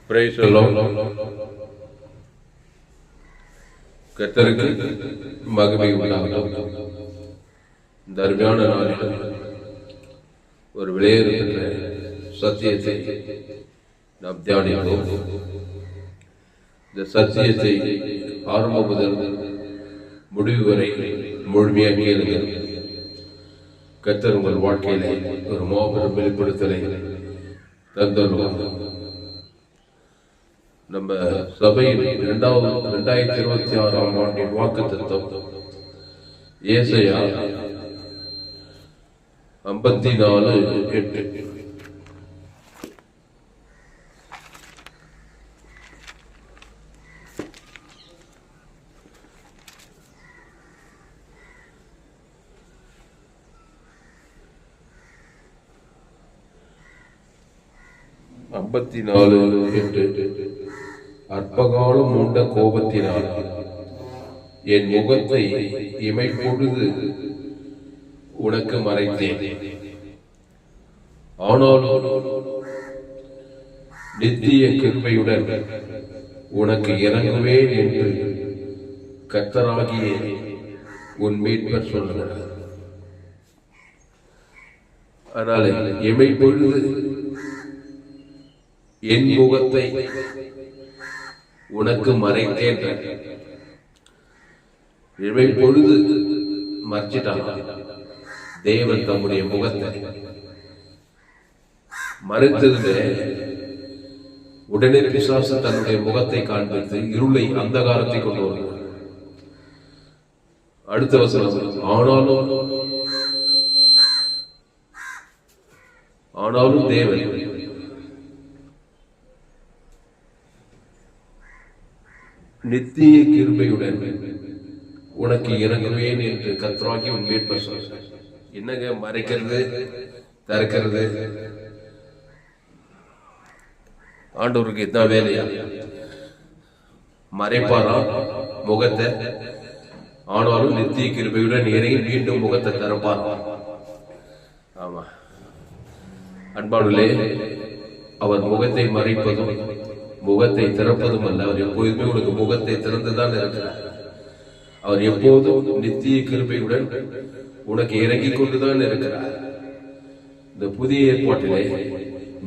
Praise the Lord. கர்த்தருக்கு மகிமை உண்டாகட்டும். இந்த அருமையான நாளில் ஒரு விலையேறுகின்ற சத்தியத்தை நாம் தியானிப்போம். இந்த சத்தியத்தை ஆரம்பம் முதல் முடிவு வரை முழுமையாக கேளுங்கள். கர்த்தர் உங்கள் வாழ்க்கையிலே ஒரு மாபெரும் வெளிப்படுத்தலை தந்துள்ளார். நம்ம சபையில் 2026 ஆண்டின் வாக்குத்தத்தம் ஏசாயா 54:8. அற்பகாலம் உண்ட கோபத்தினால் என் முகத்தை இமைப்பொழுது உனக்கு மறைத்தேன். ஆனாலும் நித்திய கிருபையுடன் உனக்கு இறங்குவேன் என்று கர்த்தராகிய உன் மீட்பர் சொல்லுகிறார். அதனால இமைப்பொழுது என் முகத்தை உனக்கு மறைத்தேன். பொழுது மறைச்சிட்டாங்க. தேவன் தம்முடைய முகத்தை மறைத்தது. உடனே பிசாசு தன்னுடைய முகத்தை காண்பித்து இருளை அந்தகாரத்தை கொண்டு வருகிறார். அடுத்த வசனம், ஆனாலும் தேவன் நித்திய கிருபையுடன் உனக்கு இறங்குவேன் என்று கர்த்தராகிய உன் மீட்பர் சொல்றார். என்னங்க மறைக்கிறது திறக்கிறது? ஆண்டவருக்கு இதான் வேலையா? மறைப்பாரா முகத்தை? ஆனாலும் நித்திய கிருபையுடன் இறங்கி மீண்டும் முகத்தை திறப்பாரா? ஆமா அன்பானுலே, அவர் முகத்தை மறைப்பதும் முகத்தை திறப்பதும் அல்ல. அவர் எப்போதுமே உனக்கு முகத்தை திறந்துதான் இருக்கிறார். அவர் எப்போதும் நித்திய கிருபையுடன் உனக்கு இறங்கிக் கொண்டுதான் இருக்கிறார். இந்த புதிய ஏற்பாட்டிலே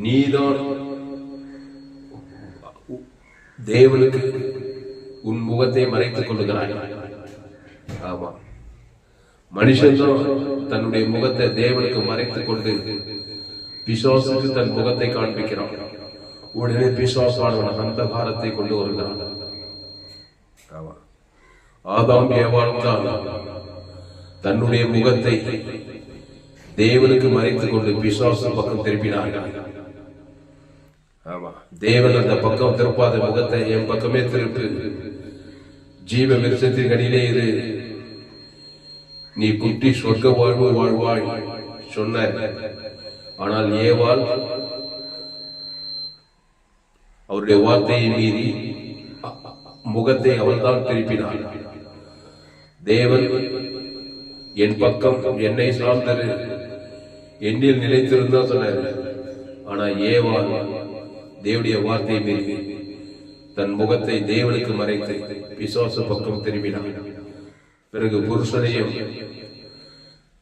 நீதான் தேவனுக்கு உன் முகத்தை மறைத்துக் கொள்ளுகிறாய். ஆமா, மனுஷன் தான் தன்னுடைய முகத்தை தேவனுக்கு மறைத்துக் கொண்டு பிசாசுக்கு தன் முகத்தை காண்பிக்கிறான். உடனே பிசாசானவன் அந்தகாரத்தை கொண்டு வருகிறான். ஆதாம் ஏவாளும் தான் தன்னுடைய முகத்தை தேவனுக்கு மறைத்துக் கொண்டு பிசாசு பக்கம் திருப்பினார்கள். ஆமா, தேவன் அந்த பக்கம் திருப்பாத முகத்தை என் பக்கமே திருப்பு, ஜீவ விருட்சத்தின் அடியிலே இரு, நீ குட்டி சொர்க்க வாழ்வு வாழ்வாய் சொன்ன. ஆனால் ஏவாள் அவருடைய வார்த்தையை மீறி முகத்தை அவள் தான் திருப்பினாள். தேவன் என் பக்கம் என்னை சார்ந்தது, என்னில் நிலைத்திருந்தா சொன்னார். ஆனா ஏவாள் தேவனுடைய வார்த்தையை மீறி தன் முகத்தை தேவனுக்கு மறைத்து பிசாசு பக்கம் திரும்பினாள். பிறகு புருஷனையும்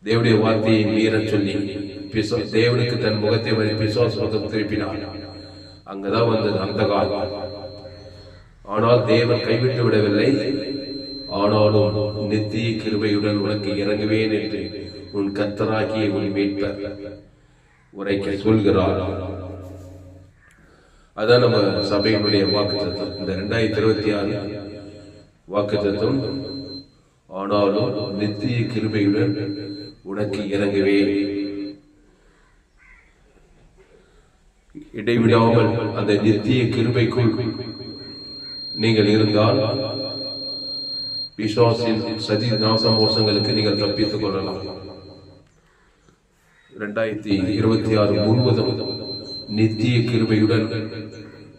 தேவனுடைய வார்த்தையை மீற சொல்லி தேவனுக்கு தன் முகத்தை பிசாசு பக்கம் திருப்பினாள். அங்கதான் வந்தது அந்தகாரம். ஆனால் தேவன் கைவிட்டு விடவில்லை. ஆனாலும் நித்திய கிருபையுடன் உனக்கு இறங்குவேன் என்று உன் கர்த்தராகிய உன் மீட்பர் உரைக்க சொல்கிறார். அதான் நம்ம சபையினுடைய வாக்குத்தத்தம். இந்த 2026 வாக்குத்தத்தம், ஆனாலும் நித்திய கிருபையுடன் உனக்கு இறங்குவேன். இடைவிடாமல் அந்த நித்திய கிருபைக்குள் நீங்கள் இருந்தால் பிசாசின் சதி நாசமோசங்களுக்கு நீங்கள் தப்பித்துக் கொள்ளலாம். 2026 முழுவதும் நித்திய கிருபையுடன்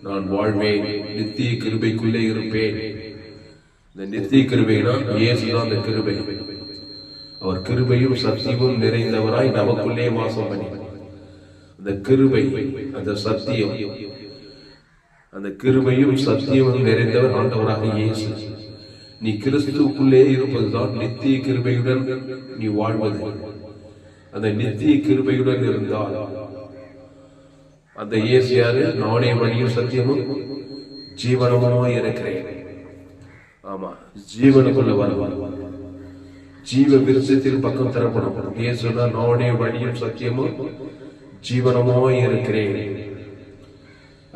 நான் வாழ்வேன், நித்திய கிருபைக்குள்ளே இருப்பேன். இந்த நித்திய கிருபைனா இயேசுதான் அந்த கிருபை. அவர் கிருபையும் சத்தியமும் நிறைந்தவராய் நமக்குள்ளே வாசம் பண்ணி அந்த கிருபை, அந்த சத்தியம், அந்த கிருபையும் சத்தியமும் நிறைந்தவர் ஆண்டவராக இயேசு. நீ கிறிஸ்துவுக்குள்ளே இருப்பதுதான் நித்திய கிருபையுடன் நீ வாழ்வது. அந்த நித்திய கிருபையுடன் இருந்தால் அந்த இயேசு யாரு? நானே வழியும் சத்தியமும் ஜீவனமாய் இருக்கிறேன். ஆமா, ஜீவனுக்குள்ள வருவார். ஜீவ விருட்சத்தின் பக்கம் திறப்படும். இயேசுனா நானே வழியும் சத்தியமும் ஜீவனமாய் இருக்கிறேன்.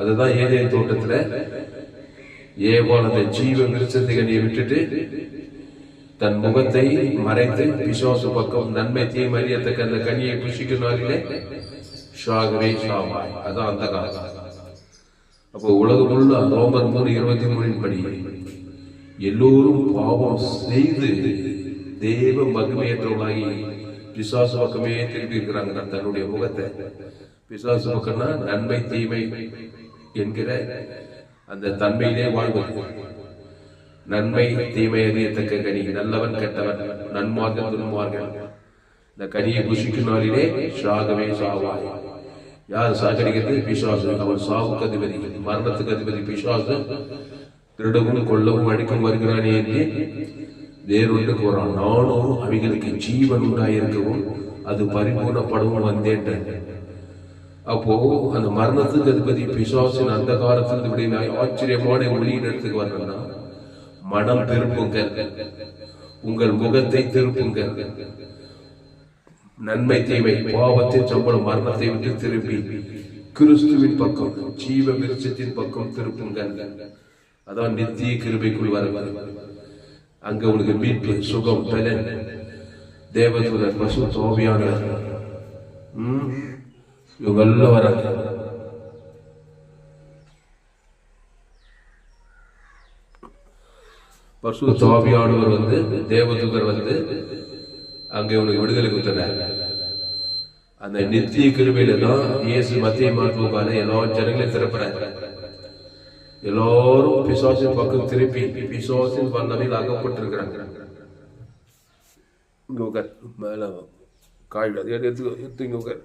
அதுதான் ஏதேன் தோட்டத்துல ஏவாள் அந்த ஜீவ விருட்சத்தை கனியை விட்டுட்டு தன் முகத்தை மறைத்து பிசாசு பக்கம் நன்மை தீமை அறியத்தக்க அந்த கனியை புசிக்கினாலே ஷாகவே ஷாவாய். அதான் அந்த காலம். அப்போ உலகமுள்ள ரோமர் 3:23 படி எல்லோரும் பாவம் செய்து தேவ மகிமையற்றவர்களாகி பிசாசு பக்கமே திருப்பி இருக்கிறாங்க தன்னுடைய முகத்தை. பிசாசு பக்கம்னா நன்மை தீமை என்கிற அந்த தன்மையிலே வாழ்வது. நன்மை தீமை அறியத்தக்க கனி, நல்லவன் கெட்டவன், நன்மார்கள் துன்மார்கள், இந்த கனியை புசிக்கினாலே சாகவே சாவாய். யார் சாகடிக்கிறது? பிசாசு. அவன் சாவுக்கு அதிபதி, மரணத்துக்கு அதிபதி பிசாசு. திருடவும் கொல்லவும் அடிக்கும் வருகிறானே என்று வேறொன்று கூறான். நானும் அவைகளுக்கு ஜீவன் உண்டாயிருக்கவும் அது பரிபூர்ணப்படவும் வந்தேன். அப்போ அந்த மரணத்துக்கு அதிபதி பிசாசின் அந்த காலத்திலிருந்து விட ஆச்சரியமான ஒளியின் இடத்துக்கு வரணும்னா மனம் திருப்புங்கள், உங்கள் முகத்தை திருப்புங்கள். நன்மை தீமை பாவத்தின் சம்பளம் மரணத்தை விட்டு திரும்பி கிறிஸ்துவின் பக்கம் ஜீவ விருட்சத்தின் பக்கம் திருப்புங்கள். அதான் நித்திய கிருபைக்குள் வருவது. அங்க உங்களுக்கு மீட்பு, சுகம், பலன், தேவதூதர், பசுத்த ஆவியானவர் இவங்க எல்லாம் வராங்க. பசுத்த ஆவியானவர் தேவதூதர் அங்கே உனக்கு விடுதலை கொடுத்தார். அந்த நித்திய கிருபையில தான் இயேசு மத்திய மாற்றுவால எல்லா ஜனங்களையும் திறப்புறார். எல்லாரும் பிசாசின் பக்கம் திருப்பி பிசாசின் வல்லமையில் அகப்பட்டிருக்கிறாங்க. மேல காய்டாது எடுத்து இங்க உட்கார்.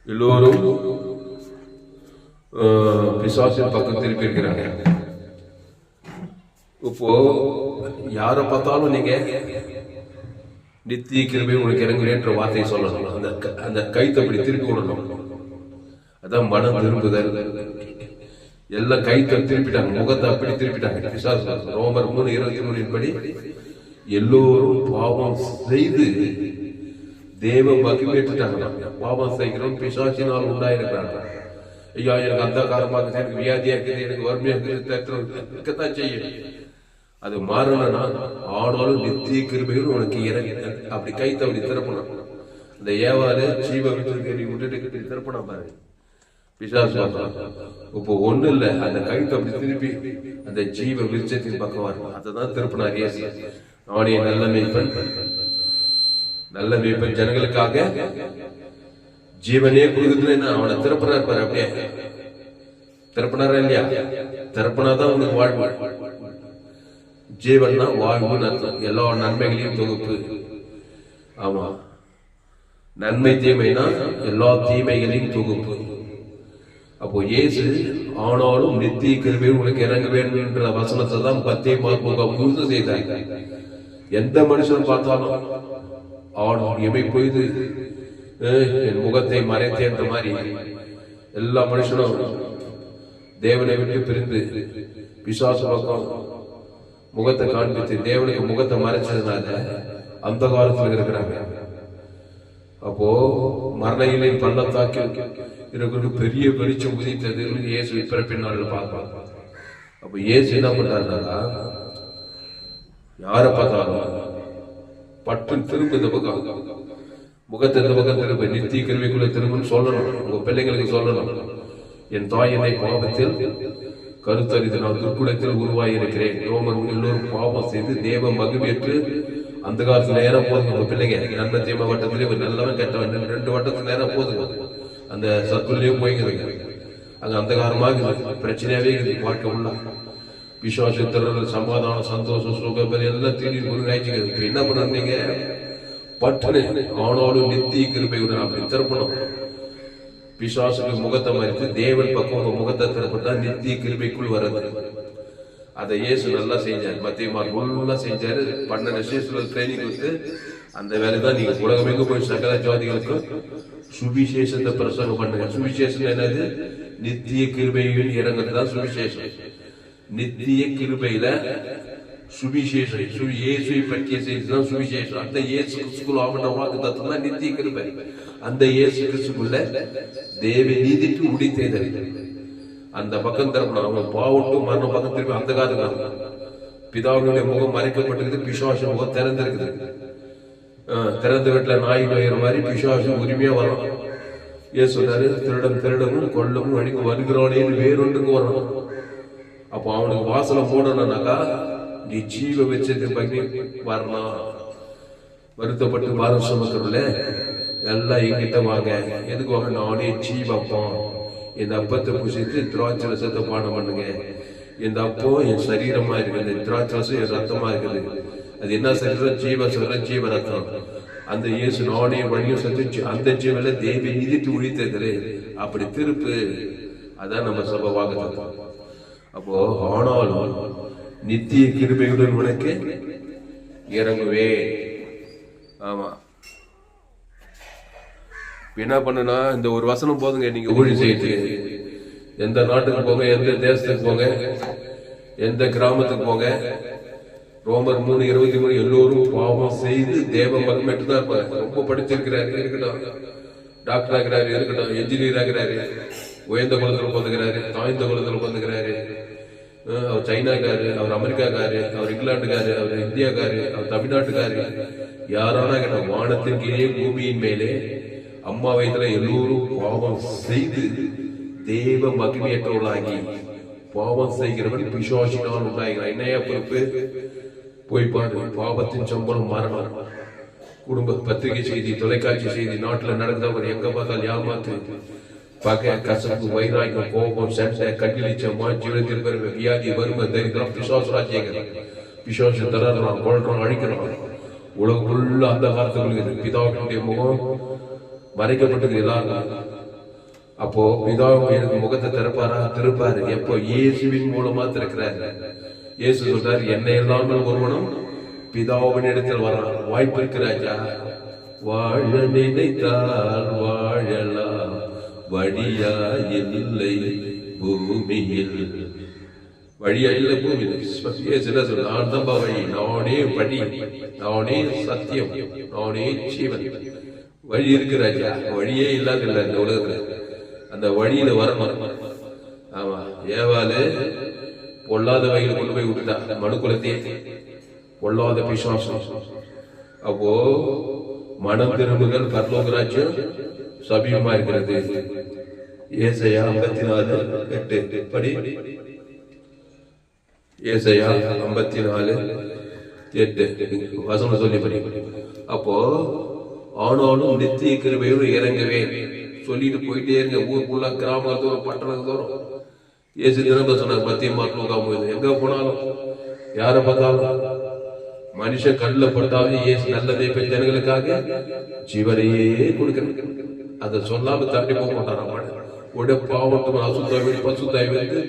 எல்லோரும் பிசாசின் பக்கம் திருப்பி இருக்கிறாங்க. இப்போ யாரை பார்த்தாலும் நீங்க நித்திய கிருபை உங்களுக்கு இறங்குறேன்ற வார்த்தையை சொல்லணும். அந்த கைத்தை அப்படி திருப்பி விடணும். அதான் மனம் திரும்புதல். எல்லாம் கைத்தை திருப்பிட்டாங்க, முகத்தை அப்படி திருப்பிட்டாங்க. பிசாசு ரோமர் 3:23 படி எல்லோரும் பாவம் செய்து தேவ மகிமையற்றுட்டாங்க. பாவம் செய்கிறோம் பிசாசினால் உண்டாயிருக்கிறாங்க. ஐயா எனக்கு அந்த காரணமாக எனக்கு வியாதியா இருக்குது, எனக்கு வறுமையா இருக்கத்தான் செய்யும். அது மாறணும்னா ஆனாலும் நித்திய கிருபைகள் உனக்கு இறங்கி அப்படி கைத்தை அப்படி திறப்பணும். அந்த ஏவாறு ஜீவ விட்டுட்டு திறப்பணும் பாரு பிசாசு. இப்போ ஒண்ணு இல்ல, அந்த கைத்தை அப்படி திருப்பி அந்த ஜீவ விருட்சத்தின் பக்கம் வரும். அதான் திருப்பினார் இயேசு. நானே நல்ல மேய்ப்பன், நல்ல மேய்ப்பன் ஜனங்களுக்காக ஜீவனே கொடுக்குதுன்னு அவனை திறப்பினார் பாரு. அப்படியே திறப்பினாரா இல்லையா? திறப்பினாதான் உனக்கு வாழ்வு. ஜீவன்னா வாழ்வுன்னு அர்த்தம். எல்லா நன்மைகளையும் தொகுப்பு. ஆமா, நன்மை தீமைனா எல்லா தீமைகளையும் தொகுப்பு. அப்போ இயேசு ஆனாலும் நித்திய கிருபை உங்களுக்கு இறங்க வேண்டும் என்ற வசனத்தை தான் பூர்த்தி செய்தாங்க. எந்த மனுஷன் பார்த்தாலும் ஆணும் எமை பொய்து என் முகத்தை மறைத்தேன்ற மாதிரி எல்லா மனுஷனும் தேவனை விட்டு பிரிந்து பிசாசு பக்கம் முகத்தை காண்பித்து தேவனுக்கு முகத்தை மறைச்சதுனால அந்த காலத்தில் இருக்கிறாங்க. அப்போ மரணைகளின் பள்ளத்தாக்கில் இருக்கிற பெரிய வெளிச்சம் உதித்தது இயேசு பிறப்பின் நாளில் பார்ப்பாங்க. அப்ப இயேசு என்ன பண்றாருன்னா யாரை பார்த்தாலும் பட்டு திரும்ப இந்த பக்கம் முகத்தை இந்த பக்கம் திரும்ப நித்திய கிருபைக்குள்ள திரும்பன்னு சொல்லணும். உங்க பிள்ளைங்களுக்கு சொல்லணும், என் தாய் என்னை பாவத்தில் கருத்தறிந்து நான் துர்க்குணத்தில் உருவாயிருக்கிறேன். ரோமர் எல்லோரும் பாவம் செய்து தேவ மகிமையற்று அந்த காலத்துல நேரம் போதுங்க. உங்க பிள்ளைங்க நன்மை தீமை வட்டத்திலேயே ஒரு நல்லவன் கெட்டவன் 2 வட்டத்துக்கு நேரம் போதுங்க. அந்த சத்துலேயே போய்ங்க. அங்க அந்த காலமாக பிரச்சனையாவே இருக்குது. வாழ்க்கை உள்ள விசுவாசத்தில் சமாதானம், சந்தோஷம், சுகம் எல்லாம் தேடி ஆயிடுச்சு. இப்ப என்ன பண்ணீங்க? பட்டனு ஆனாலும் நித்திய கிருபையுடன் அப்படி திருப்பணும். பிசாசுக்கு முகத்தை மறைத்து தேவன் பக்கம் உங்க முகத்தை திறப்பதா நித்திய கிருபைக்குள் வர்றது. அதை இயேசு நல்லா செஞ்சாரு. மத்திய நல்லா செஞ்சாரு. 12 விசேஷத்துல ட்ரைனிங் கொடுத்து அந்த வேலை தான் நீங்க உலகமெங்க போய் சகல ஜாதிகளுக்கும் சுவிசேஷத்தை பிரசங்கம் பண்ணுங்க. சுவிசேஷம் என்னது? நித்திய கிருபையில் இறங்குறதுதான் சுவிசேஷம். நித்திய கிருபையில சுவிசேஷம், இயேசுவை பற்றிய செய்திதான் சுவிசேஷம். அந்த இயேசு கிறிஸ்துக்குள்ள ஆவண வாக்கு தத்துவம் தான் நித்திய கிருபை. அந்த இயேசு கிறிஸ்துக்குள்ள தேவ நீதிக்கு உடித்தேதல் அந்த பக்கம் தரப்படும். அவங்க பாவட்டும் மரண பக்கம் திருப்பி அந்த காலத்துக்கு பிதாவுடைய முகம் மறைக்கப்பட்டிருக்குது, பிசாசு முகம் திறந்திருக்குது. திறந்த வீட்டுல நாய் நோயிற மாதிரி பிசாசு உரிமையா வரலாம். ஏன் சொன்னாரு? திருடவும் கொல்லவும் அடிக்கும் வருகிறோனே வேறொன்றுக்கு வரணும். அப்போ அவனுக்கு வாசலை போடணும்னாக்கா நீ ஜீவ வச்சது பண்ணி வரணும். வருத்தப்பட்டு பாரம் சுமக்கிறோம்ல, எல்லாம் எங்கிட்ட வாங்க. எதுக்கு வாங்க? நானே ஜீவப்போம். இந்த அப்பத்தை புசித்து திராட்சை ரசத்தை பானம் பண்ணுங்க. இந்த அப்பம் என் சரீரமா இருக்குது, திராட்சை ரசம் என் ரத்தமா இருக்குது. அது என்ன சரீரம்? ஜீவ சொல்ற ஜீவ ரத்தம். அந்த இயேசு நானே வழியும் சத்து அந்த ஜீவன தேவி நிதிட்டு உழித்தது. அப்படி திருப்பு. அதான் நம்ம சபை வாக்குத்தத்தம். அப்போ ஆனாலும் நித்திய கிருபையுடன் உனக்கு இறங்குவே. ஆமா, என்ன பண்ணுனா இந்த ஒரு வசனம் போதுங்க. நீங்க ஊழி செய்து எந்த நாட்டுக்கு போங்க, எந்த தேசத்துக்கு போங்க, எந்த கிராமத்துக்கு போங்க, ரோமர் 3:23 எல்லோரும் பாவம் செய்து தேவ மகிமைட்டு தான் இருப்பாங்க. ரொம்ப படிச்சிருக்கிறாரு இருக்கட்டும், டாக்டர் ஆகிறாரு இருக்கட்டும், என்ஜினியர் ஆகிறாரு, உயர்ந்த குலத்தில் உட்காந்துக்கிறாரு, தாய்ந்த குலத்தில் உட்காந்துக்கிறாரு, அவர் சைனாக்காரு, அவர் அமெரிக்காக்காரு, அவர் இங்கிலாந்துக்காரு, அவர் இந்தியாக்காரு, அவர் தமிழ்நாட்டுக்காரு, யாரானா கேட்ட வானத்தின் கீழே பூமியின் மேலே அம்மா வயதுல எல்லோரும் பாவம் செய்து தேவ மகிமையற்றவர்களாகி பாவம் செய்கிறவன் பிசாசினால் உண்டாகிறான். என்னையா பொறுப்பு? போய் பாரு. பாவத்தின் சம்பளம் மரணம். குடும்ப பத்திரிகை செய்தி, தொலைக்காட்சி செய்தி, நாட்டுல நடந்தவர் எங்க பார்த்தால் ஏமாத்து, பகை, கசப்பு, வைராக்கியம், கோபம், சண்டை, கட்டிலிச்சமா, ஜீவனத்தில் பெருமை, வியாதி, வறுமை, தரித்திரம், பிசாசு ராஜ்யங்கள். பிசாசு தரான், கொள்றான், அழிக்கிறான். உலகம் உள்ள அந்த காலத்துக்கு பிதாவுடைய முகம் மறைக்கப்பட்டது எல்லாரும். அப்போ பிதாவும் எனக்கு முகத்தை திறப்பாரா? திருப்பாரு. எப்போ? இயேசுவின் மூலமா திறக்கிறாரு. இயேசு சொல்றாரு, என்னை இல்லாமல் ஒருவனும் பிதாவின் இடத்தில் வரான். வாய்ப்பு இருக்கிறாச்சா? வாழ நினைத்தால் வாழலாம், வழியா இல்லை பூமியில். வழியா இல்லை பூமியில். நான் தான் வழி, நானே வழி, நானே சத்தியம், நானே ஜீவன். வழி இருக்கிறாச்சா? வழியே இல்லாத இல்லை இந்த உலகத்துல. அந்த வழியில வரணும். ஆமா, ஏவாலு பொல்லாத வகையில் கொண்டு போய் விட்டுட்டா மனுக்குலத்தையே, பொல்லாத பிசாசம். அப்போ மனம் திரும்புகள் பரலோகராஜ்யம் சமீபமா இருக்கிறது. ஏசாயா 54:8 படி. ஏசாயா 54:8 வசனம் சொல்லி படி. அப்போ ஆனாலும் நித்திய கிருபையோடு இறங்கவே சொல்லிட்டு போயிட்டே இருங்க. ஊருக்குள்ள, கிராமத்தோறும், பட்டணத்தோறும். இயேசு தினம்ப சொன்னார், மத்திய மாற்றம் எங்க போனாலும் யாரை பார்த்தாலும் மனுஷன் கண்ணில் பட்டாலும் இயேசு நல்லதே பெண் ஜனங்களுக்காக ஜீவனையே கொடுக்கணும். அதை சொல்லாம தட்டி போக மாட்டாராம். உடைய பாவட்டும் அசுத்தாய் பசுத்தாய் வந்து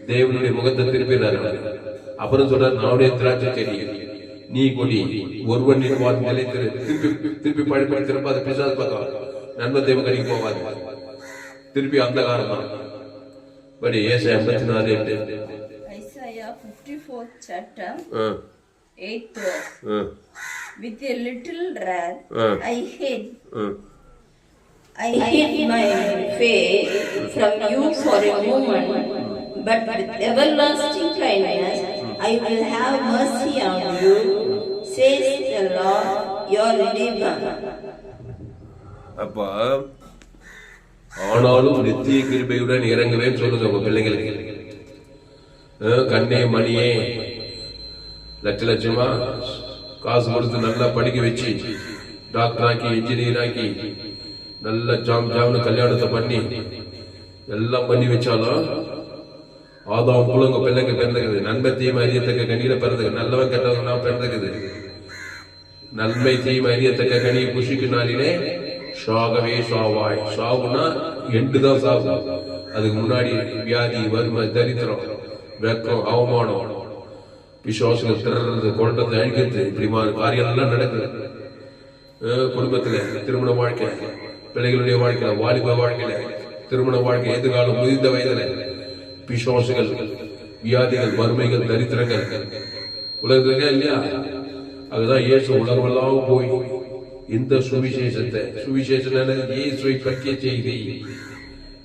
தேவனுடைய முகத்தை திருப்பிடுறாரு. அப்புறம் சொல்றாரு, நானுடைய திராட்சை செடி, நீ கொடி, ஒருவன் நீ வார்த்தை திருப்பி பழிப்படி திருப்பாது. பிசாசு பக்கம் நன்மை தேவ கடிக்கு போவாது. திருப்பி அந்த காலம் தான். படி ஏசாயா 54:8. Isaiah 54th chapter 8th verse. With a little wrath I hid my face from you for a moment, but with everlasting kindness I will have mercy on you, says the Lord your Redeemer. அப்ப ஆனாலும் நித்திய கிருபையுடன் இறங்கவே சொல்லுங்க உங்க பிள்ளைங்களுக்கு. கண்ணே மணியே, லட்சமா காசு கொடுத்து நல்லா படிக்க வச்சு டாக்டர் ஆக்கி, இன்ஜினியர் ஆக்கி, நல்ல ஜாம்னு கல்யாணத்தை பண்ணி எல்லாம் பண்ணி வச்சாலும் ஆதாம் போல உங்க பிள்ளைங்க பிறந்துக்குது. நன்மை தீமை அறியத்தக்க கனியில பிறந்துக்கு. நல்லவன் கெட்டவங்க பிறந்துக்குது. நன்மை தீமை அறியத்தக்க கனியை புஷிக்கு நாளிலே சாகவே சாவாய். சாவுனா எண்டுதான் சாவு. அதுக்கு முன்னாடி வியாதி, வறுமை, தரித்திரம், வெக்கம், அவமானம், விசுவாசங்கள் திறறது, கொண்டது, அழிக்கிறது, இப்படிமான காரியம் எல்லாம் நடக்குது. குடும்பத்துல, திருமண வாழ்க்கை, பிள்ளைகளுடைய வாழ்க்கையில, வாலிப வாழ்க்கையில, திருமண வாழ்க்கை, எதிர்காலம், முதிர்ந்த வயதுல பிசாசுகள், வியாதிகள், வறுமைகள், தரித்திரங்கள் உலகத்துக்கே இல்லையா? அதுதான் இயேசு உலகமெல்லாம் போய் இந்த சுவிசேஷத்தை, சுவிசேஷம் இயேசுவை பற்றிய செய்தி,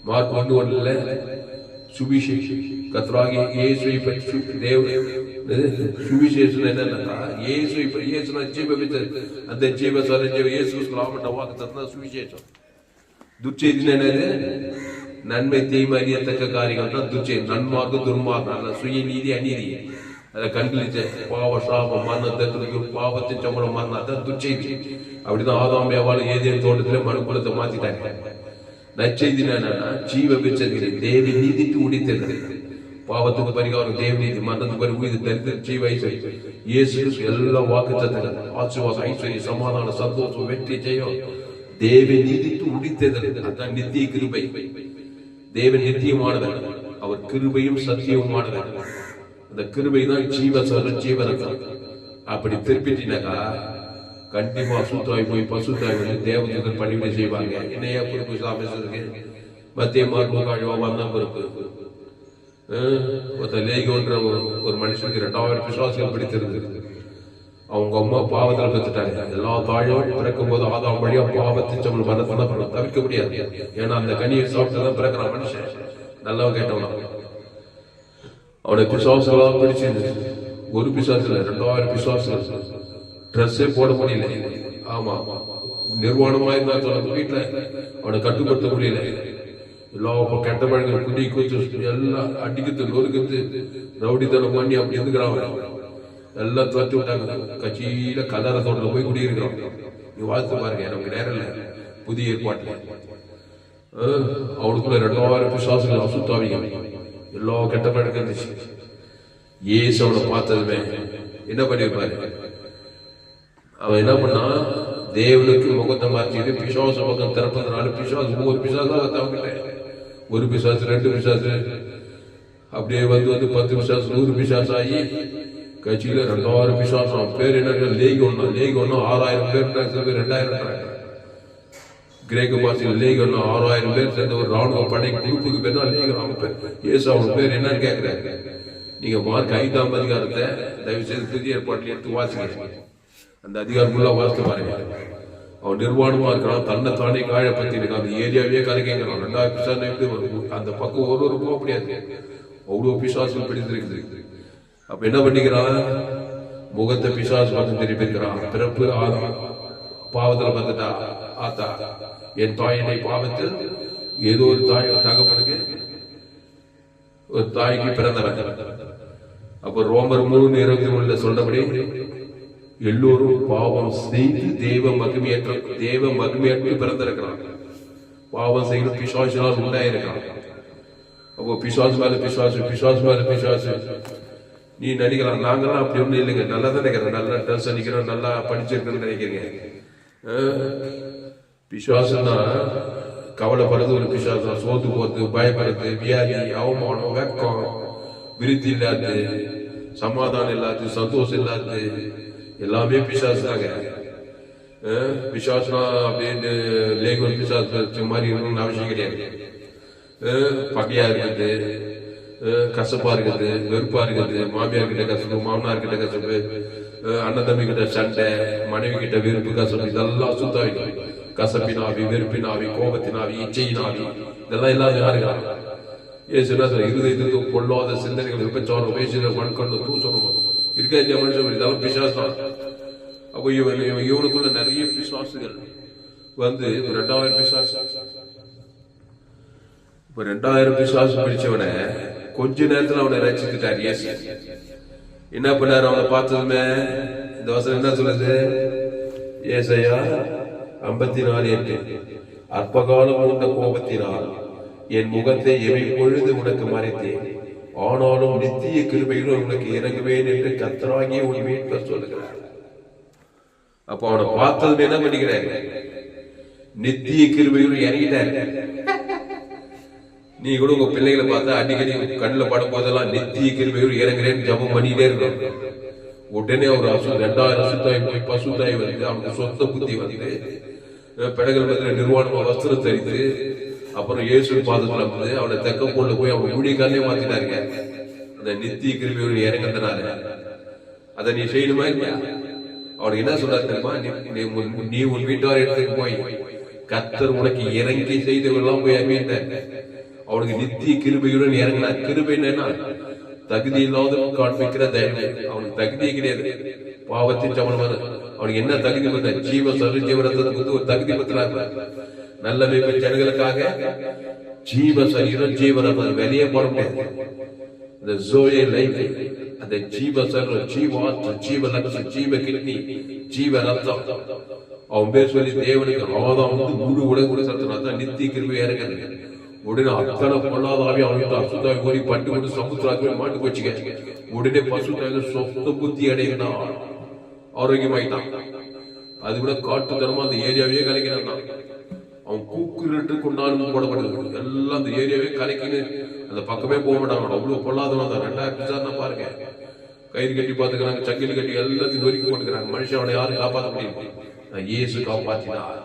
மார்க் 1:1 சுவிசேஷம் கர்த்தராகிய இயேசுவை பற்றி சுவிசேஷம் என்னன்னா இயேசுவை, இயேசுனா ஜீவ வித்தது, அந்த ஜீவ சரஞ்சீவ இயேசு நாமட்ட வாக்குத்தத்தம் சுவிசேஷம். துர்ச்செய்தி என்னது? நன்மை தீமை அறியத்தக்க காரியங்கள் தான் துர்ச்செய்தி. நன்மார்க்கம் துன்மார்க்கம் அல்ல, சுய நீதி அநீதி, அதை கண்களிச்ச பாவ சாபம் மரணத்திற்கு பாவத்தின் சம்பளம் மரணம், அதான் துர்ச்செய்தி. அப்படிதான் ஆதாம் ஏவாள் ஏதேன் தோட்டத்துல மனுக்குலத்தை மாத்திட்டாங்க. நற்செய்தி என்னன்னா ஜீவ விச்சதிகளை தேவ நீதிக்கு உடித்தது, பாவத்துக்கு பரிகாரம் தேவ நீதி, மரணத்துக்கு பரிகாரம் தரித்திர ஜீவ ஐஸ்வர்யம், இயேசு எல்லா வாக்குத்தத்தங்கள், ஆசீர்வாதம், ஐஸ்வர்யம், சமாதானம், சந்தோஷம், வெற்றி, ஜெயம் தேவ நீதிக்கு உடித்தது. அதான் நித்திய கிருபை. தேவன் நித்தியமானவர், அவர் கிருபையும் சத்தியமானவர். அந்த கிருபை தான் ஜீவனம். அப்படி திருப்பிட்டினாக்கா கண்டிப்பா அசுத்தாய் போய் பசுத்தாய் வந்து தேவதூதர் பணிவிடை செய்வாங்க. என்னையா பொறுப்பு சாமிக்கு மத்திய மார்க்கு யோவான் பொறுப்பு. லேகோன்ற ஒரு மனுஷனுக்கு 2000 விசுவாசிகள் பிடித்திருந்தது. அவங்க அம்மா பாவத்தில் பெற்றுட்டாங்க. எல்லா தாயும் பிறக்கும் போது ஆதாம் வழியா பாவத்தின் சம்பளம் மரண தவிர்க்க முடியாது. ஏன்னா அந்த கனியை சாப்பிட்டுதான் பிறக்கிறான் மனுஷன். நல்லவன் கேட்டவனா அவனை பிசுவாசங்களாக பிடிச்சிருந்தது. ஒரு பிசாசுல 2000 பிசுவாசுகள். ட்ரெஸ்ஸே போட முடியல. ஆமா, நிர்வாணமா இருந்தா சொல்ல வீட்டுல அவனை கட்டுப்படுத்த முடியல. எல்லா கெட்ட பழங்கள், குடி கூத்து எல்லாம் அடிக்கிறது, நொறுக்கிறது, ரவுடித்தனம் பண்ணி அப்படி இருந்துக்கிறான். எல்லாம் துரத்தி விட்டாங்க. கட்சியில கதார தோட்டத்தில் போய் குடியிருக்கிறோம். நீ வாழ்த்து பாருங்க, நமக்கு நேரம் இல்லை. புதிய ஏற்பாட்டுல அவனுக்குள்ள 2000 பிசாசுகள் அசுத்தாவிங்க, எல்லா கெட்ட பழக்கம் இருந்துச்சு. ஏசு அவனை பார்த்ததுமே என்ன பண்ணிருப்பாரு? அவன் என்ன பண்ணா, தேவனுக்கு முகத்தை மாற்றிட்டு பிசாச பக்கம் திறப்பதனால பிசாசு ஒரு பிசாசு அவங்க ஒரு பிசாசு 2 பிசாசு அப்படியே வந்து 10 பிசாசு 100 பிசாசு ஆகி கட்சியில 2000 பிசாசம். பேர் என்ன? லேகோன்னா 6000 பேர், 2000. கிரேக்க பாஷையில் லேகோன்னா 6000 பேர் சேர்ந்த ஒரு ராணுவ படை குரூப்புக்கு பேர் தான் லேகோ. அவங்க பேர் ஏசு. அவங்க பேர் என்னன்னு கேட்கிறாரு. நீங்க மார்க் 5ஆம் அதிகாரத்தை தயவு செய்து புதிய ஏற்பாட்டில் எடுத்து வாசிங்க. அந்த அதிகாரம் ஃபுல்லா வாசித்து பாருங்க. அவன் நிர்வாணமா இருக்கிறான், தன்னை தானே காயப்பத்தி இருக்கான், அந்த ஏரியாவே கலைக்கிறான். 2000 பிசாசு எப்படி அந்த பக்கம் ஒரு போக முடியாது, அவ்வளவு பிசாசு பிடித்திருக்குது. அப்ப என்ன பண்ணிக்கிறான்? முகத்தை பிசாசு பக்கம் திருப்பியிருக்கிறான். பிறப்பு பாவத்தில் வந்துட்டா ஆத்தா, என் தாயினை பாவத்தில் ஏதோ ஒரு தாய் தகப்பனுக்கு ஒரு தாய்க்கு பிறந்தவன். அப்ப ரோமர் 3:23 சொல்றபடி எல்லோரும் பாவம் செய்து தேவ மகிமையற்று பிறந்திருக்கிறான். பாவம் செய்து பிசாசினால் உண்டாயிருக்கிறான். அப்போ பிசாசு மேல பிசாசு நீ நினைக்கலாம். நாங்கெல்லாம் அப்படி ஒண்ணு இல்லைங்க, நல்லா தான் நினைக்கிறேன், நல்லா ட்ரெஸ் அடிக்கிறோம், நல்லா படிச்சிருக்கேன்னு நினைக்கிறீங்க. பிசாசுன்னா கவலைப்படுறது ஒரு பிசாசு. சோத்து போறது, பயப்படுறது, வியாதி, அவமானம், வெக்கம், விருத்தி இல்லாது, சமாதானம் இல்லாது, சந்தோஷம் இல்லாது, எல்லாமே பிசாசு தாங்க. பிசாசுனா அப்படின்னு லேகோன் பிசாசு மாதிரி இருக்கணும்னு அவசியம் கிடையாது. பகையா இருக்குது, கசப்பா இருக்குது, வெறுப்பா இருக்குது, மாமியார் கிட்ட கசப்பு, மாமனார் கிட்ட கசப்பு, அண்ணன் தம்பி கிட்ட சண்டை, மனைவி கிட்ட வெறுப்பு, கசப்பு, இதெல்லாம் சுத்தாவி. கசப்பினாவி, வெறுப்பினாவி, கோபத்தினாவி, இச்சையினாவி, இதெல்லாம் இல்லாத யாருக்கிறாங்க? ஏசு என்ன சொல்ற? இருதயத்திற்கு பொல்லாத சிந்தனைகள், விபச்சாரம், பேசுகிற வன்கொண்டு, தூசணும் இருக்கா இல்லையா மனுஷன்? இதெல்லாம் பிசாசு தான். அப்போ இவனுக்குள்ள நிறைய பிசாசுகள் வந்து 2000 பிசாசு. இப்ப 2000 பிசாசு பிடிச்சவனை கொஞ்ச நேரத்துல அவனை ரசித்துட்டார் இயேசு. என்ன பண்ணாரு? அவனை பார்த்ததுமே இந்த வசனம் என்ன சொல்லுது? ஏசாயா 54:8 அற்பகாலம் உண்ட கோபத்தினால் என் முகத்தை எப்பொழுது உனக்கு மறைத்தேன், ஆனாலும் நித்திய கிருபைகளும் உனக்கு இறங்குவேன் என்று கர்த்தராகிய உன் மீட்பர் சொல்லுகிறார். அப்ப அவனை பார்த்ததுமே என்ன பண்ணிக்கிறாங்க? நித்திய கிருபையில் இறங்கிட்டாரு. நீ கூட உங்க பிள்ளைகளை பார்த்தா அடிக்கடி கண்ணுல படும் போதெல்லாம் நித்திய கிருபையில் இறங்குறேன்னு ஜபம் பண்ணிட்டே இருக்கணும். உடனே ஒரு 2000 அசுத்தாய் போய் பசுத்தாய் வந்து அவனுக்கு சொந்த புத்தி வந்து பெடகள் பதில நிர்வாணமா வஸ்திரம் தெரிந்து அப்புறம் இயேசு பாதத்துல வந்து அவனை தெக்க கொண்டு போய் அவன் ஊழியக்காரனே மாத்தினாருங்க. அந்த நித்திய கிருபையில் இறங்குறதுனால அதை நீ செய்யணுமா இல்லையா? அவனுக்கு என்ன சொல்றாரு தெரியுமா? நீ உன் வீட்டார் இடத்துக்கு போய் கர்த்தர் உனக்கு இறங்கி செய்தவெல்லாம் போய் அறிவித்த. அவனுக்கு நித்திய கிருபையுடன் இறங்கினார். கிருபை என்னன்னா தகுதி இல்லாத காண்பிக்கிற தைரியம். அவனுக்கு தகுதியே கிடையாது, பாவத்தின் சமணமான. அவனுக்கு என்ன தகுதி பத்த? ஜீவ சரீரத்துக்கு ஒரு தகுதி பத்தினார். நல்ல ஜனங்களுக்காக ஜீவ சரீரம் ஜீவரத்தம் வெளியே போட முடியாது. இந்த ஜோயே லைஃப், அந்த ஜீவ சரீரம், ஜீவாத்ம, ஜீவ லட்சம், ஜீவ கிட்னி, ஜீவ ரத்தம். அவன் பேர் சொல்லி தேவனுக்கு ஆதாம் வந்து முழு உலக கூட சத்தனா நித்திய கிருபை இறங்குறது. உடனே அத்தனை பொல்லாதாவே அவனுக்கு அசுத்தாய் கோரி பட்டு கொண்டு சமுத்திராவே மாட்டு போச்சுக்க. உடனே பசுத்தாய் சொந்த புத்தி அடையினா ஆரோக்கியமாயிட்டான். அது விட காட்டுத்தனமா அந்த ஏரியாவே கலைக்கிறான். அவன் கூக்குலிட்டு கொண்டாலும் போடப்படுது. எல்லாம் அந்த ஏரியாவே கலைக்குன்னு அந்த பக்கமே போக மாட்டாங்க. அவ்வளவு பொல்லாதவன் தான். 2000 விசாரணை பாருங்க. கயிறு கட்டி பாத்துக்கிறாங்க, சங்கிலி கட்டி எல்லாத்தையும் நொறுக்கி போட்டுக்கிறாங்க. மனுஷன் அவனை யாரும் காப்பாற்ற முடியும்? இயேசு காப்பாற்றினார்.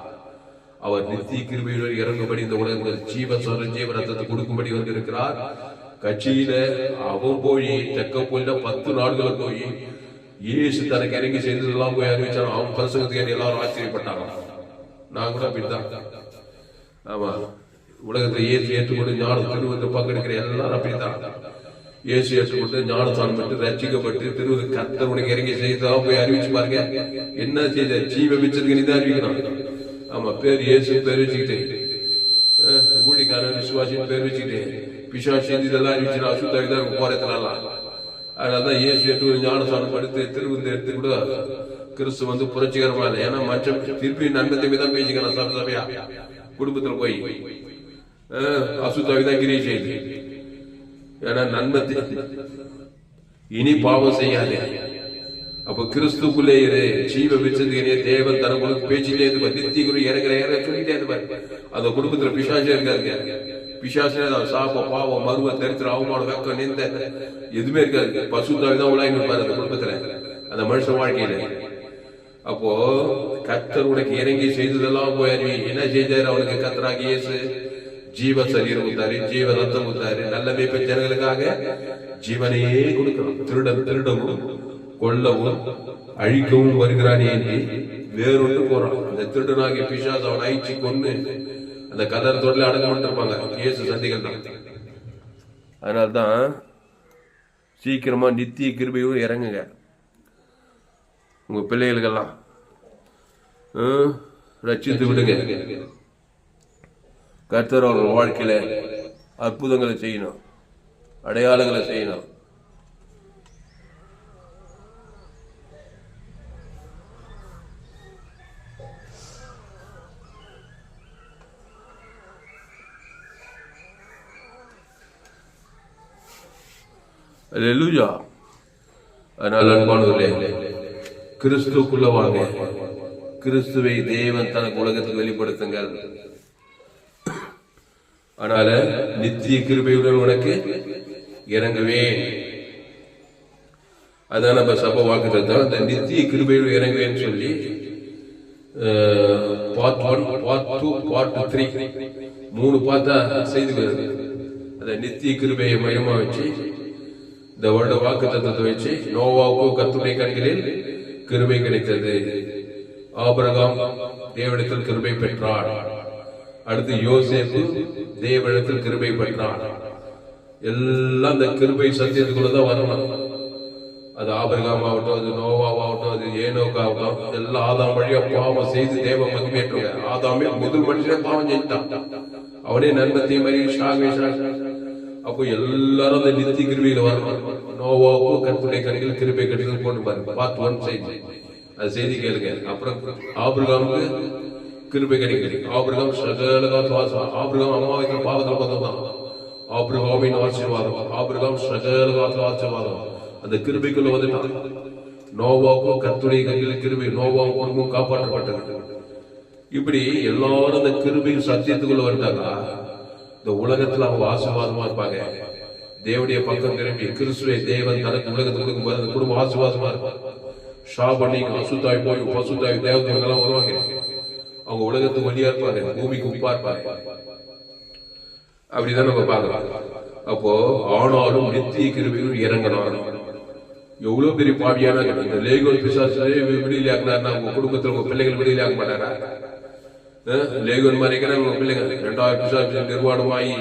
அவர் நித்திய கிருபையுடன் இறங்கும்படி இந்த உலகங்கள் ஜீவ ஜீவ ரத்தத்தை கொடுக்கும்படி வந்து இருக்கிறார். கட்சியில அவன் போய் தெக்க போயில 10 நாடுகளை போய் இயேசு தனக்கு இறங்கி செய்ததெல்லாம் போய் அறிவிச்சான். அவன் பிரசங்கத்துக்கு எல்லாரும் ஆச்சரியப்பட்டாங்க. நான் கூட அப்படித்தான். ஆமா, உலகத்தை இயேசு ஏற்றுக்கொண்டு ஞானம் திருவது பங்கெடுக்கிற எல்லாரும் அப்படித்தான். இயேசு ஏற்றுக்கொண்டு ஞானஸ்தானம் பெற்று ரட்சிக்கப்பட்டு திருவது கர்த்தர் உனக்கு இறங்கி செய்ததா போய் அறிவிச்சு பாருங்க. என்ன செய்த? ஜீவ மிச்சத்துக்கு நீதான் அறிவிக்கணும். ஆமா, பேர் இயேசு பேர் வச்சுக்கிட்டு, ஊழிக்காரன் விசுவாசின் பேர் வச்சுக்கிட்டு பிசாசு இதெல்லாம் அறிவிச்சு அசுத்தாவிதான் போறதுனாலாம். அதனாலதான் இயேசு ஏற்று ஞானஸ்தானம் படுத்து திருவிந்து எடுத்து கூட கிறிஸ்து வந்து புரட்சிகரமா இல்லை. ஏன்னா மற்ற திருப்பி நன்மை தம்பி தான் பேசிக்கலாம். சபையா குடும்பத்துல போய் அசுத்தாவிதான் கிரியை செய்யுது. ஏன்னா நன்மை இனி பாவம் செய்யாது. அப்ப கிறிஸ்துக்குள்ளே இரு. ஜீவ விச்சதுக்கு தேவன் தனக்குள்ள பேச்சிலே இருந்து நித்திய குரு இறங்குற சொல்லிட்டே இருப்பாரு. அந்த குடும்பத்துல பிசாசே இருக்காதுங்க. பிசாசே சாப்ப பாவம் மருவ தரித்திர அவமானம் வெக்கம் நிந்த எதுவுமே இருக்காது. பசுத்தாவிதான் உலாங்கி இருப்பாரு அந்த குடும்பத்துல, அந்த மனுஷன் வாழ்க்கையில. அப்போ கர்த்தர் உனக்கு இறங்கி செய்ததெல்லாம் போய் அறிவி. என்ன செய்தாரு? அவனுக்கு கர்த்தராகிய இயேசு ஜீவ சரீரம் ஊத்தாரு, ஜீவ ரத்தம் ஊத்தாரு. நல்ல மேய்ப்ப ஜனங்களுக்காக ஜீவனையே கொடுக்கணும். திருடவும் கொல்லவும் அழிக்கவும் வருகிறானே என்று வேறொன்று போறான். அந்த திருடனாகிய பிசாசு அவன் அழிச்சு கொண்டு அந்த கதர் தொடர்ல அடங்க இருப்பாங்க. இயேசு சந்திகள் தான். அதனால்தான் சீக்கிரமா நித்திய கிருபையோடு இறங்குங்க. உங்க பிள்ளைகளுக்கெல்லாம் ரட்சித்து விடுங்க. கர்த்தர் அவர் வாழ்க்கையில அற்புதங்களை செய்யணும், அடையாளங்களை செய்யணும். அல்லேலூயா. அதனால அன்பானவர்களே, கிறிஸ்துக்குள்ள வாங்க. கிறிஸ்துவை தேவன் தனக்கு உலகத்துக்கு வெளிப்படுத்துங்கள். அதனால நித்திய கிருபையுடன் உனக்கு இறங்குவேன். அதான் நம்ம சபை வாக்குதான். அந்த நித்திய கிருபையுடன் இறங்குவேன்னு சொல்லி பார்ட் 1, பார்ட் 2, பார்ட் 3 3 பார்த்தா செய்து வருது. அந்த நித்திய கிருபையை மையமா வச்சு இந்த வருட வாக்கு தத்துவத்தை வச்சு நோவாவுக்கு கர்த்தருடைய கண்களில் கிருபை கிடைத்தது. ஆபிரகாம் தேவனிடத்தில் கிருபை பெற்றார். அடுத்து யோசேப்பு தேவனிடத்தில் கிருபை பெற்றார். எல்லாம் அந்த கிருபை சத்தியத்துக்குள்ளதான் வரணும். அது ஆபிரகாம் ஆகட்டும், அது நோவாவாகட்டும், அது ஏனோக்காகட்டும், எல்லாம் ஆதாம் வழியா பாவம் செய்து தேவ மகிமையேற்றுங்க. ஆதாமே முதல் மனுஷனே பாவம் செஞ்சுட்டான். அவனே நன்மத்தை மாதிரி. அப்போ எல்லாரும் அந்த நித்திய கிருபையில வரணும். நோவாவுக்கும் கர்த்தருடைய கண்களில் கிருபை கிடைத்தது போட்டு பாருங்க. பார்ட் 1 செய்தி, அது செய்தி கேளுங்க. அப்புறம் ஆபிரகாமுக்கு கிருபை கிடைக்கிறது. ஆபிரகாம் சகலகாத்வாசம். ஆபிரகாம் அம்மா வைக்கிற பாவத்தில் பார்த்ததான் ஆபிரகாமின் ஆசீர்வாதம். ஆபிரகாம் சகலகாத்வாசீர்வாதம். அந்த கிருபைக்குள்ள வந்துட்டான். நோவாவுக்கும் கர்த்தருடைய கண்களில் கிருபை. நோவாவும் குடும்பம் காப்பாற்றப்பட்டது. இப்படி எல்லாரும் இந்த கிருபையும் சத்தியத்துக்குள்ள வந்துட்டாங்களா இந்த உலகத்துல அவங்க ஆசீர்வாதமா இருப்பாங்க. தேவனுடைய பக்கம் திரும்பி கிறிஸ்துவை தேவன் தனக்கு உலகத்துக்கு கொடுக்கும்போது அந்த குடும்பம் ஆசீர்வாதமா இருக்கும். ஷாபனிங் அசுத்தாய் போய் பசுத்தாய் தேவதைகள்லாம் வருவாங்க. அவங்க உலகத்துக்கு வழியா இருப்பாங்க, பூமிக்கு உப்பா இருப்பாங்க. அப்படிதான் நம்ம பார்க்கலாம். அப்போ ஆனாலும் நித்திய கிருபையும் இறங்கணும். எவ்வளவு பெரிய பாவியான இந்த லேகோன் பிசாசுலே விடுதலை ஆக்கினார்னா உங்க குடும்பத்துல உங்க பிள்ளைகள் விடுதலை ஆக மாட்டாரா? லேகோன் மாதிரி உங்க பிள்ளைங்க 2000 பிசாசு நிர்வாணமாயி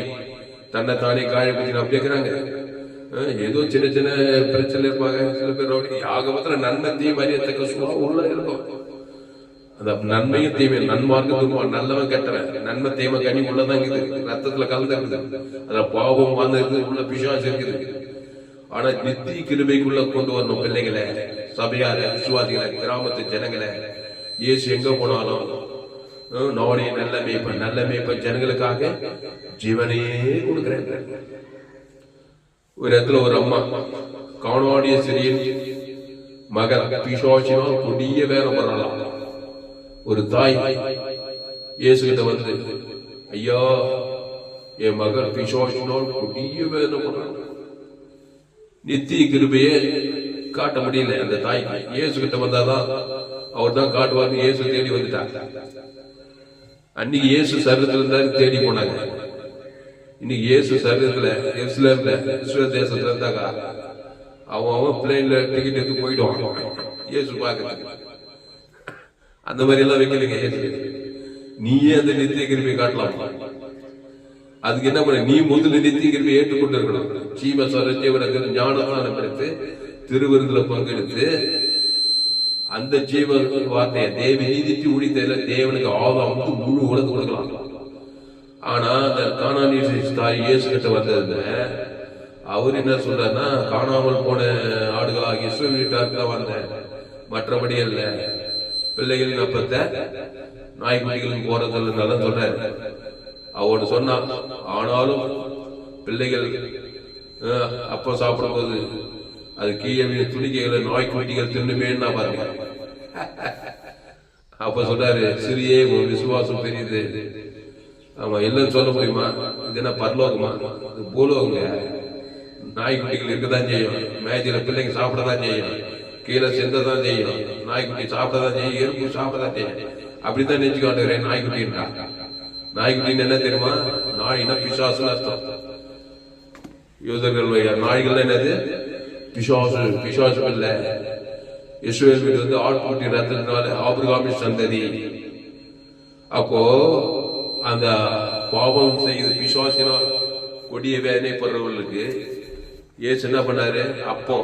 தன்னை தானே காயப்பத்தி அப்படி இருக்கிறாங்க. ஏதோ சின்ன சின்ன பிரச்சனை இருப்பாங்க. சில பேர் ஆகமத்துல நன்மை தீமை அறியத்தக்க சுகம் உள்ள இருக்கும். அந்த நன்மையும் தீமை நன்மார்க்கு துன்பம் நல்லவன் கெட்டவன் நன்மை தீமை கனி உள்ளதான் இருக்குது. ரத்தத்துல கலந்து இருக்குது. அதுல பாவம் வாழ்ந்து உள்ள பிசாசு இருக்குது. ஆனா நித்திய கிருபைக்குள்ள கொண்டு வரணும் பிள்ளைகளை, சபையார விசுவாசிகளை, கிராமத்து ஜனங்களை. இயேசு எங்க போனாலும் நானே நல்ல மேய்ப்பன் ஜனங்களுக்காக ஜீவனையே கொடுக்கிறேன். ஒரு இடத்துல ஒரு அம்மா காணாடிய சிறியன் மகன் பிசாசினால் கொடிய வேகம் வரலாம். ஒரு தாய் இயேசு கிட்ட வந்து, ஐயா என் மகன் பிசாசினால் கொடிய வேகம் வரலாம். நித்திய கிருபையே காட்ட முடியல அந்த தாய்க்கு. இயேசு கிட்ட வந்தாதான் அவர் தான் காட்டுவார். இயேசு தேடி வந்துட்டாங்க. அன்னைக்கு இயேசு சரீரத்துல இருந்தாரு, தேடி போனாங்க. இன்னைக்கு இயேசு சரீரத்துல எருசலேம்ல இஸ்ரேல் தேசத்துல இருந்தாங்க. அவன் பிளேன்ல டிக்கெட் எடுத்து போயிடுவான் இயேசு பாக்குறதுக்கு. அந்த மாதிரி எல்லாம் வைக்கலைங்க இயேசு. நீயே அந்த நித்திய கிருபையை காட்டலாம். அதுக்கு என்ன பண்ண, நீ முதல்ல நித்திய கிருபையை ஏற்றுக்கொண்டு இருக்கணும். ஜீவசரஜீவனுக்கு ஞானஸ்தானம் எடுத்து திருவிருந்துல பங்கெடுத்து அந்த ஜீவ வார்த்தையை தேவ நீதிக்கு உடித்த தேவனுக்கு ஆதாம் முழு உலகம் கொடுக்கலாம். ஆனா அந்த கானானிய தாய் இயேசு கிட்ட வந்ததுல அவர் என்ன சொல்றாருன்னா, காணாமல் போன ஆடுகளாக இஸ்ரவேல் வீட்டாருக்கு தான் வந்தேன், மற்றபடி அல்ல. பிள்ளைகளின் அப்பத்தை நாய்க்குட்டிகளும் போறதில்லை நல்லா சொல்றாரு. அவனு சொன்னான். ஆனாலும் பிள்ளைகள் அப்ப சாப்பிடும் போது அது கீழே துணிக்கைகளை நாய்க்குட்டிகள் தின்னுமேன்னு பாருங்க. அப்ப சொல்றாரு, சிறியே உன் விசுவாசம் பெரியது. ஆமா, இல்லைன்னு சொல்ல முடியுமா? இது என்ன பரலோகமா? பூலோகங்க. நாய்க்குட்டிகள் இருக்கதான் செய்யும், மேஜில பிள்ளைங்க சாப்பிடதான் செய்யும், கீழே சென்றதான் செய்யும், நாய்க்குட்டி சாப்பிடதான் செய்யும், எறும்பு சாப்பிடதான் செய்யும். அப்படித்தான் நினைச்சு காட்டுகிறேன் நாய்க்குட்டின்றா. நாய்க்குட்டின்னு என்ன தெரியுமா? நாய்னா பிசாசுன்னு அர்த்தம். யூதர்கள் நாய்கள் என்னது? பிசாசு. பிசாசு இல்ல. இஸ்ரவேல் வீடு வந்து ஆட்குட்டி ரத்தத்தினால ஆபிரகாமின் சந்ததி. அப்போ அந்த பாவம் செய்து பிசாசினால் கொடிய வேதனைப்படுறவர்களுக்கு இயேசு என்ன பண்ணாரு? அப்போ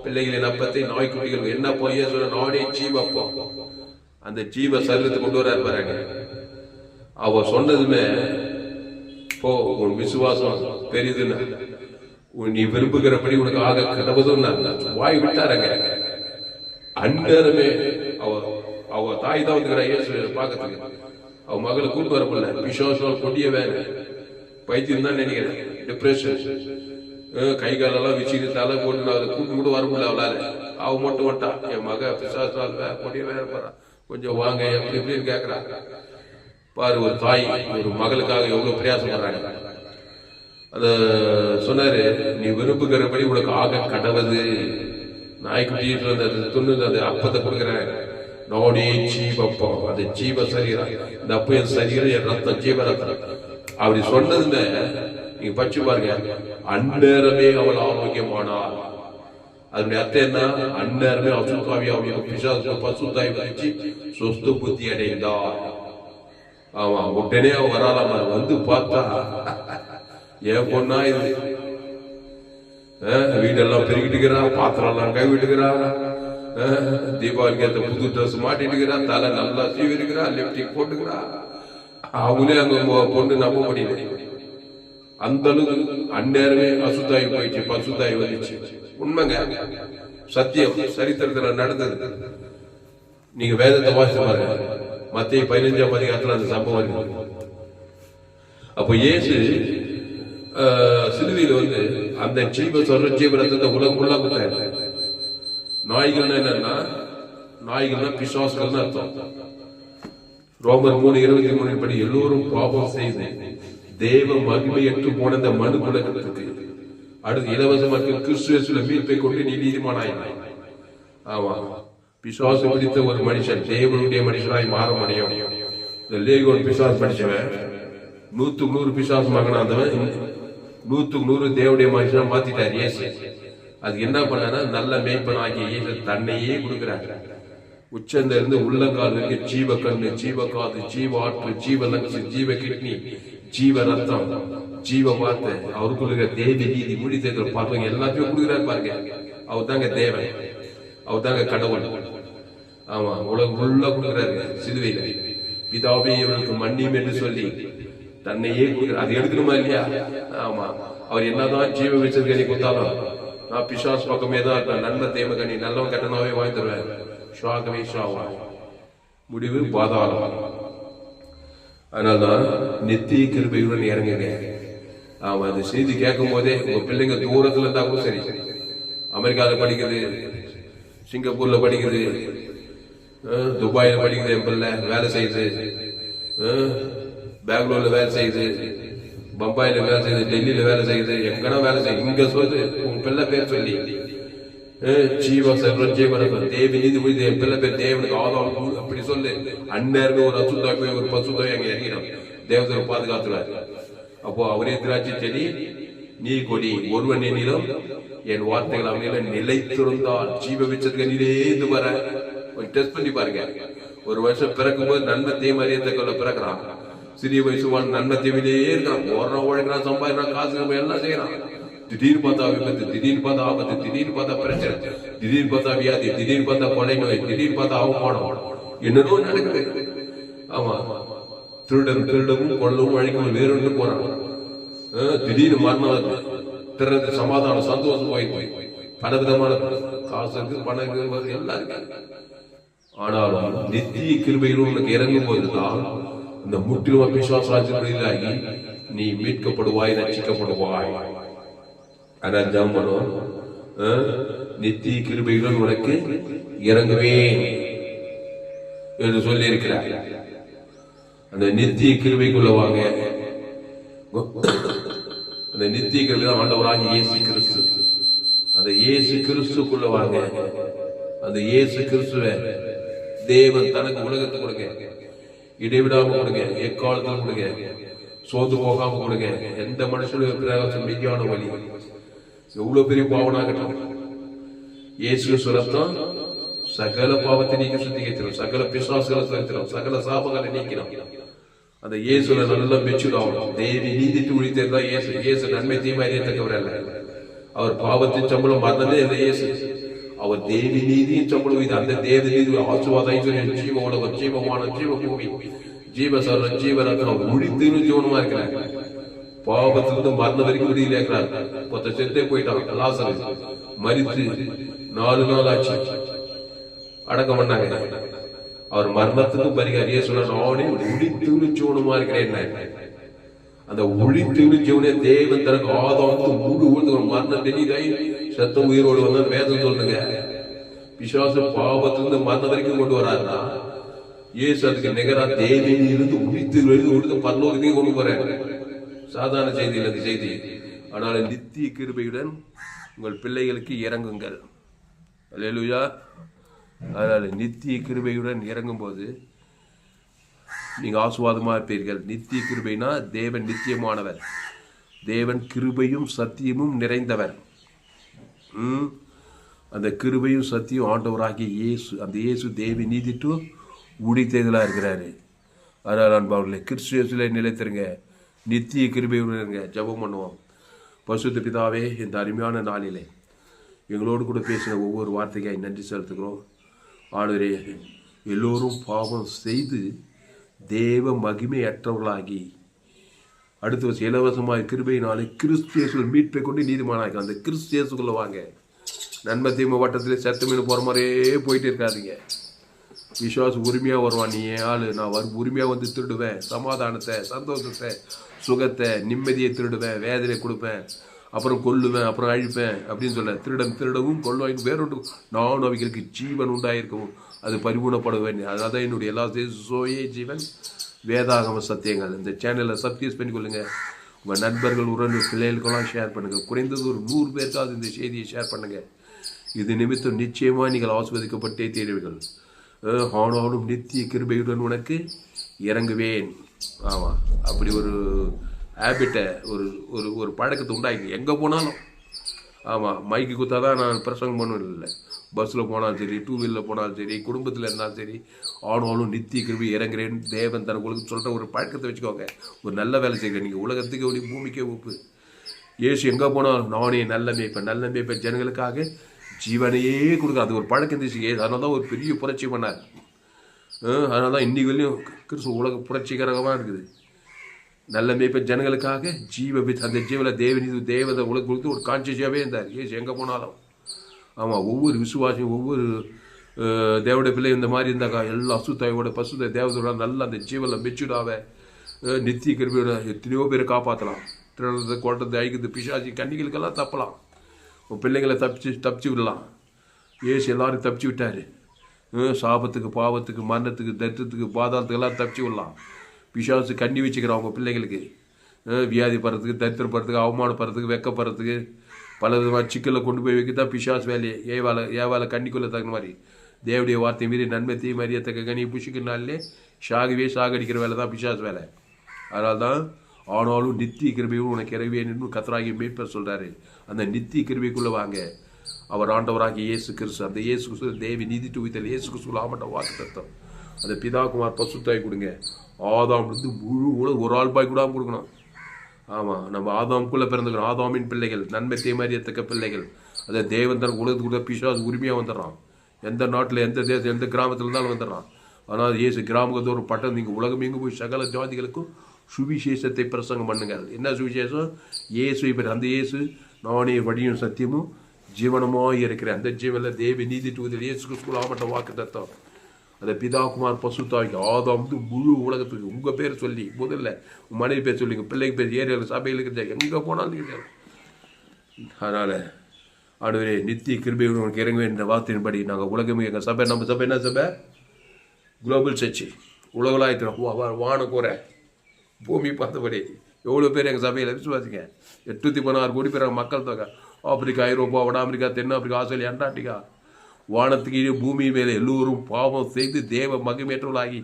பிள்ளைகளின் அப்பத்தை நாய்க்குட்டிகள் என்ன போய் நானே ஜீவ அப்பம், அந்த ஜீவ சரீரத்தை கொண்டு வர பாருங்க. அவ சொன்னதுமே, போ உன் விசுவாசம் பெரிதுன்னு, நீ விரும்புகிறபடி உனக்கு ஆக கடவுதுன்னு வாய் விட்டாருங்க. அந்நேரமே அவ தாய் தான் வந்துக்கிறா இயேசு பார்க்கறதுக்கு. அவ மகளை கூட்டு வரப்படல. பிசாசால் கொடிய வேலை, பைத்தியம் தான் நினைக்கிறேன், டிப்ரெஷன், கை காலெல்லாம் வச்சுட்டு தலை போட்டு அதை கூட்டு கூட வர முடியல அவளால. அவ மட்டும் வந்துட்டான், என் மக பிசாசால் கொடிய வேலை போறான், கொஞ்சம் வாங்க எப்படி எப்படின்னு கேட்கறான். பாரு, ஒரு தாய் ஒரு மகளுக்காக எவ்வளவு பிரயாசம் பண்றாங்க. அத சொன்னாரு, நீ விரும்புகிறபடி உனக்கு ஆக கடவுது. நாய்க்குட்டி துண்ணு அந்த அப்பத்தை கொடுக்குறேன், நானே ஜீவப்பம், அது ஜீவ சரீரம், இந்த அப்ப சரீரம் என் ரத்தம், ஜீவ ரத்தம். அப்படி சொன்னதுமே நீங்க பச்சு பாருங்க, அந்நேரமே அவள் ஆரோக்கியமானாள். அதனுடைய அர்த்தம் என்ன? அந்நேரமே அசுத்தாவியா பிசாசு பசுத்தாய் வச்சு சொஸ்து புத்தி அடைந்தாள். ஆமா, உடனே அவ வராலாமா? வந்து பார்த்தா ஏன் பொண்ணா இது, வீடெல்லாம் பெருகிட்டுக்கிறா, பாத்திரம் எல்லாம் கை விட்டுக்கிறா, தீபாவளிக்கு ஏற்ற புது ட்ரெஸ் மாட்டிட்டுக்கிறா, தலை நல்லா சீவி இருக்கிறா, லிப்டிக் போட்டுக்கிறா. அவங்களே அங்க பொண்ணு நம்ப முடியல. அந்த அளவுக்கு அந்நேரமே அசுத்தாய் போயிடுச்சு, பசுத்தாய் வந்துச்சு. உண்மைங்க, சத்தியம், சரித்திரத்துல நடந்தது. நீங்க வேதத்தை வாசித்து பாருங்க, மத்திய 15ஆம் அதிகாரத்துல அந்த சம்பவம் இருக்கு. அப்ப இயேசு சிலுவையில வந்து அந்த ஜீவரத்தத்தை உலகம் ஃபுல்லா கொடுத்தாரு. நாய்கள் என்னன்னா, நாய்கள்னா பிசாசுகள்னு அர்த்தம். ரோமர் 3:23 படி எல்லோரும் பாவம் செய்து தேவ மகிமையற்று போன இந்த மனு குலகத்துக்கு அடுத்து இலவசமாக கிறிஸ்துவில மீட்பை கொண்டு நீ நீதிமானாய். ஆமா, பிசாசு பிடித்த ஒரு மனுஷன் தேவனுடைய மனுஷனாய் மாற முடியும். இந்த லேகோன் பிசாசு படிச்சவன் 100 பிசாசு மகனாந்தவன் 100 தேவனுடைய மனுஷனா மாத்திட்டார் இயேசு. அது என்ன பண்ணா நல்ல மேய்ப்பனாகிய இயேசு தன்னையே கொடுக்கிறார். உச்சந்த இருந்து உள்ளங்கால் வரைக்கும் ஜீவ கண்ணு, ஜீவ காது, ஜீவ ஆற்று, ஜீவ லங்ஸ், ஜீவ கிட்னி, ஜீவ ரத்தம், ஜீவ வார்த்தை, அவருக்குள்ள தேவ நீதி மொழி தேர்தல் பார்வைங்க எல்லாத்தையும் கொடுக்குறாரு பாருங்க. அவர் தாங்க தேவன், அவர் தாங்க கடவுள். ஆமா, உலகம் உள்ள கொடுக்குறாரு சிலுவையில. பிதாவே இவருக்கு மன்னியும் என்று சொல்லி தன்னையே கொடுக்குறாரு. அது எடுக்கணுமா இல்லையா? ஆமா, அவர் என்னதான் ஜீவ வச்சிருக்கணி கொடுத்தாலும் நான் பிசாசு பக்கமே தான் இருக்கேன். நன்மை தேம கனி நல்லவன் கட்டணாவே வாங்கி தருவேன். ஷாகவே ஷாவா, முடிவு பாதாளம். அதனால்தான் நித்திய கிருபையுடன் இறங்குங்க. ஆமா, அந்த செய்தி கேட்கும் போதே உங்க பிள்ளைங்க தூரத்துல இருந்தா கூட சரி, அமெரிக்கால படிக்குது, சிங்கப்பூர்ல படிக்குது, துபாயில படிக்குது, என் பிள்ளை வேலை செய்யுது, பெங்களூர்ல வேலை செய்யுது, பம்பாயில வேலை செய்யுது, டெல்லியில வேலை செய்யுது, எங்கன்னா வேலை செய்யுது, இங்க சொல்லு உங்க பிள்ளை பேர் சொல்லி ஜீவ சர்வம் ஜீவனம் தேவி நீதி முடிது என் பிள்ளை பேர் தேவனுக்கு ஆதாரம் அப்படி சொல்லு. அந்நேரம் ஒரு அசுத்தாய் போய் ஒரு பசுத்தாய் அங்கே இறங்கிடும். தேவதர் பாதுகாத்துறாரு. அப்போ அவரே திராட்சை செடி நீ கொடி ஒருவன் என்னிலும் என் வார்த்தைகள் அவனில நிலைத்திருந்தால் ஜீவ விச்சத்துக்கு நீரே இது வர டெஸ்ட் பண்ணி பாருங்க. ஒரு வருஷம் பிறக்கும் போது நன்மை தீமை அறியத்தக்கல பிறக்கிறான். சிறிய வயசு வாழ் நன்மை தீமையிலே இருக்கான். ஓடுறான், உழைக்கிறான், சம்பாதிக்கிறான், காசு எல்லாம் செய்யறான். திடீர்னு பார்த்தா விபத்து, திடீர்னு பார்த்தா ஆபத்து, திடீர்னு பார்த்தா பிரச்சனை, திடீர்னு பார்த்தா வியாதி, திடீர்னு பார்த்தா கொலை நோய், திடீர்னு பார்த்தா அவமானம், என்னென்னோ நடக்குது. ஆமா, திருடவும் கொள்ளவும் அழிக்கவும் வேறொன்று போறான். திடீர்னு மரணம், திறந்து சமாதானம், சந்தோஷம் போய் பலவிதமான காசு இருக்கு, பணம் இருக்கு, எல்லாம் இருக்கு. ஆனாலும் நித்திய கிருபையில் உனக்கு இறங்கும் போதுதான் இந்த முற்றிலும் விசுவாசாட்சி நீ மீட்கப்படுவாய், ரட்சிக்கப்படுவாய். அதான் ஜெபம் பண்ணுவோம். நித்திய கிருபையுடன் உனக்கு இறங்குவேன் என்று சொல்லி இருக்கிறார். அந்த நித்திய கிருபைக்குள்ள வாங்க. அந்த நித்திய கிருபை தான் ஆண்டவராகிய இயேசு கிறிஸ்து. அந்த இயேசு கிறிஸ்துக்குள்ள வாங்க. அந்த இயேசு கிறிஸ்துவை தேவன் தனக்கு உலகத்துக்கு கொடுங்க, இடைவிடாம கொடுங்க, எக்காலத்தில் கொடுங்க, சோர்ந்து போகாம கொடுங்க. எந்த மனுஷனும் மெய்யான வழி. எவ்வளவு பெரிய பாவனாகட்டும், இயேசு சொல்லத்தான் சகல பாவத்தை நீக்கி சுத்திகரிக்கிறோம், சகல பிசாசுகளை சுத்திக்கிறோம், சகல சாபங்களை நீக்கிறோம். அந்த இயேசுல நல்லா மெச்சூர் ஆகணும். தேவி நீதிட்டு உழித்தா இயேசு. இயேசு நன்மை தீமை அறியத்தக்கவர் அல்ல. அவர் பாவத்தின் சம்பளம் மரணமே இல்லை. இயேசு அவர் தேவி நீதியின் சம்பளம். இது அந்த தேவி நீதி ஆசுவாதம் ஜீவ உலகம், ஜீவமானம், ஜீவ பூமி, ஜீவசரம், ஜீவரத்னம் உழித்துன்னு ஜீவனமா இருக்கிறார். பாவத்திலிருந்து மரணம் வரைக்கும் உறுதியில இருக்கிறார். மொத்த செத்தே போயிட்டான். லாசரு மரித்து 4 நாள் ஆச்சு, அடக்கம் பண்ணாங்க. அவர் மரணத்துக்கும் பரிகாரியே சொன்னார், நானே உழித்துன்னு ஜீவனமா இருக்கிறேன். அந்த உழித்துன்னு ஜீவனே தேவன் தனக்கு ஆதாரத்து முழு ஒரு மரணம் தெளிதாய் சத்தம் உயிரோடு வந்த வேதம் சொல்லுங்க. பிசாசு பாவத்திலிருந்து மரணம் வரைக்கும் கொண்டு வராருன்னா இயேசு அதுக்கு நிகரா தேவியில் இருந்து உழித்து பரலோகத்தையும் கொண்டு போறேன். சாதாரண செய்தி இல்லை இந்த செய்தி. ஆனால் நித்திய கிருபையுடன் உங்கள் பிள்ளைகளுக்கு இறங்குங்கள். அல்லேலூயா. அதனால நித்திய கிருபையுடன் இறங்கும் போது நீங்க ஆசுவாதமா இருப்பீர்கள். நித்திய கிருபைனா தேவன் நித்தியமானவர், தேவன் கிருபையும் சத்தியமும் நிறைந்தவர். அந்த கிருபையும் சத்தியம் ஆண்டவராகிய இயேசு. அந்த இயேசு தேவி நீதிட்டு உடித்தேதலா இருக்கிறாரு. அதனால் அன்பாவர்களே, கிறிஸ்துவிலே நிலைத்திருங்க, நித்திய கிருபையுடன் இருங்க. ஜெபம் பண்ணுவோம். பரிசுத்த பிதாவே, இந்த அருமையான நாளிலே எங்களோடு கூட பேசின ஒவ்வொரு வார்த்தைக்காய் நன்றி செலுத்துகிறோம். ஆண்டவரே, எல்லோரும் பாவம் செய்து தேவ மகிமை அற்றவர்களாகி அடுத்த வருஷம் இலவசமாக கிருபையினாலே கிறிஸ்தியேசுல மீட்பை கொண்டு நீதிமானாக அந்த கிறிஸ்தியேசுக்குள்ள வாங்க. நன்மை தீமை வட்டத்திலே சத்தமீன் போகிற மாதிரியே போயிட்டு இருக்காதீங்க. விசுவாசம் உரிமையாக வருவான். நீ ஆளு, நான் உரிமையாக வந்து திருடுவேன். சமாதானத்தை, சந்தோஷத்தை, சுகத்தை, நிம்மதியை திருடுவேன், வேதனை கொடுப்பேன். அப்புறம் கொல்லுவேன், அப்புறம் அழிப்பேன் அப்படின்னு சொல்ல. திருடன் திருடவும் கொள்ளுவாங்க, வேறொன்று நான் அவைகளுக்கு ஜீவன் உண்டாயிருக்கவும் அது பரிபூர்ணப்பட வேண்டிய. அதான் என்னுடைய எல்லா சோயே ஜீவன் வேதாகம சத்தியங்கள். இந்த சேனலை சப்ஸ்கிரைப் பண்ணிக்கொள்ளுங்க. உங்கள் நண்பர்கள், உறவினர், பிள்ளைகளுக்கெல்லாம் ஷேர் பண்ணுங்கள். குறைந்தது ஒரு 100 பேருக்காவது இந்த செய்தியை ஷேர் பண்ணுங்கள். இது நிமித்தம் நிச்சயமாக நீங்கள் ஆஸ்வதிக்கப்பட்டே தீருவீர்கள். ஆனாலும் நித்திய கிருபையுடன் உனக்கு இறங்குவேன். ஆமாம், அப்படி ஒரு ஹேபிட்டை, ஒரு ஒரு ஒரு பழக்கத்தை உண்டாக்கி எங்கே போனாலும். ஆமாம், மைக்கு குத்தா தான் நான் பிரசங்கம் பண்ணுவேன் இல்லை. பஸ்ஸில் போனாலும் சரி, 2 வீலரில் போனாலும் சரி, குடும்பத்தில் இருந்தாலும் சரி, ஆனாலும் நித்திய கிருபை இறங்குறேன் தேவன் தனக்கு உங்களுக்கு சொல்கிற ஒரு பழக்கத்தை வச்சுக்கோங்க. ஒரு நல்ல வேலை செய்யுங்க. நீங்கள் உலகத்துக்கு ஒரு பூமிக்கே உப்பு. இயேசு எங்கே போனாலும் நானே நல்ல மேய்ப்பன் ஜனங்களுக்காக ஜீவனையே கொடுக்க. அது ஒரு பழக்கம் இருந்துச்சு. அதனால தான் ஒரு பெரிய புரட்சி பண்ணார். அதனால தான் இன்னைக்கு வரையும் கிறிஸ்துவ உலக புரட்சிகரமாக இருக்குது. நல்ல மேய்ப்பன் ஜனங்களுக்காக அந்த ஜீவனை தேவதை உலக கொடுத்து ஒரு கான்சியஸாகவே இருந்தார் இயேசு எங்கே போனாலும். ஆமாம், ஒவ்வொரு விசுவாசியும், ஒவ்வொரு தேவடைய பிள்ளை இந்த மாதிரி இருந்தாக்கா எல்லா அசுத்தாயோட பசுத்த தேவதோட நல்ல அந்த ஜீவனில் மெச்சூர்டாக நித்திய கிருபையோட எத்தனையோ பேரை காப்பாற்றலாம். திருடுறது, கொள்றது, அழிக்கிறது, பிசாசி கன்னிகளுக்கெல்லாம் தப்பலாம். உன் பிள்ளைங்களை தப்பிச்சு விடலாம். ஏசு எல்லாரும் தப்பிச்சு விட்டார். சாபத்துக்கு, பாவத்துக்கு, மரணத்துக்கு, தரித்திரத்துக்கு, பாதாளத்துக்கெல்லாம் தப்பிச்சு விடலாம். பிசாசு கண்ணி வச்சுக்கிறான் அவங்க பிள்ளைங்களுக்கு. வியாதி படுறதுக்கு, தரித்திரம் படுறதுக்கு, அவமானப்படுறதுக்கு, வெக்கப்படுறதுக்கு, பல விதமாக சிக்கலில் கொண்டு போய் வைக்க தான் பிசாசு வேலையை. ஏவால கண்ணிக்குள்ளே தகுந்த மாதிரி தேவடைய வார்த்தை மீறி நன்மை தீ மரியத்தக்க கனி புஷிக்கினாலே சாகடிக்கிற வேலை தான் பிசாசு வேலை. அதனால தான் ஆனாலும் நித்திய கிருபையும் உனக்கு இறவேன்னு கர்த்தராகிய மீட்பர் சொல்கிறாரு. அந்த நித்திய கிருபைக்குள்ளே வாங்க. அவர் ஆண்டவராகிய இயேசு கிறிஸ்து, அந்த இயேசு கிறிஸ்து தேவி நீதி துவித்தல் இயேசு கிறிஸ்து ஆமட்ட வாக்கு தத்துவம். அந்த பிதாகுமார் பசுத்தாய் கொடுங்க. ஆதாம் முழு உலக ஒரு ஆள் பாய் கூட கொடுக்கணும். ஆமாம், நம்ம ஆதாமுக்குள்ளே பிறந்துக்கிறோம். ஆதாமின் பிள்ளைகள், நன்மை தீமறியத்தக்க பிள்ளைகள். அதை தேவன் தன் உலகத்துக்குள்ள பிசாசு உரிமையாக வந்துடுறான். எந்த நாட்டில், எந்த தேசம், எந்த கிராமத்தில் இருந்தாலும் வந்துடுறான். ஆனால் இயேசு கிராமத்தோடு பட்டம் நீங்கள் உலகம் எங்கே போய் சகல ஜாதிகளுக்கும் சுவிசேஷத்தை பிரசங்கம் பண்ணுங்கள். என்ன சுவிசேஷம்? இயேசு. அந்த இயேசு நானே வழியும் சத்தியமும் ஜீவனமாக இருக்கிறேன். அந்த ஜீவனில் தேவி நீதி தூதல் இயேசு கிறிஸ்து ஆமட்ட வாக்கு தத்துவம். அந்த பிதாகுமார் பசுத்தாகி ஆதாம் முழு உலகத்துக்கு உங்கள் பேர் சொல்லி, முதல்ல உங்கள் மனைவி பேர் சொல்லிங்க, பிள்ளைங்க பேர், ஏரியாவில், சபையில் இருக்கிற எங்கே போனாலும் நீங்கள். அதனால் ஆண்டவரே நித்திய கிருபையுடன் உனக்கு இறங்க வேண்டிய வார்த்தையின்படி நாங்கள் உலகமே எங்கள் சபை, நம்ம சபை என்ன சபை? Global church. உலகலாயத்தில் வானக்கூரை பூமி பார்த்தபடி எவ்வளோ பேர் எங்கள் சபையில் விசுவாசிங்க. 816 கோடி பேர் மக்கள் தொகை. ஆப்பிரிக்கா, ஐரோப்பா, வட அமெரிக்கா, தென்னாப்பிரிக்கா, ஆஸ்திரேலியா, அண்டார்டிகா, வானத்துக்கு பூமி மேலே எல்லோரும் பாவம் செய்து தேவ மகிமேற்றவர்களாகி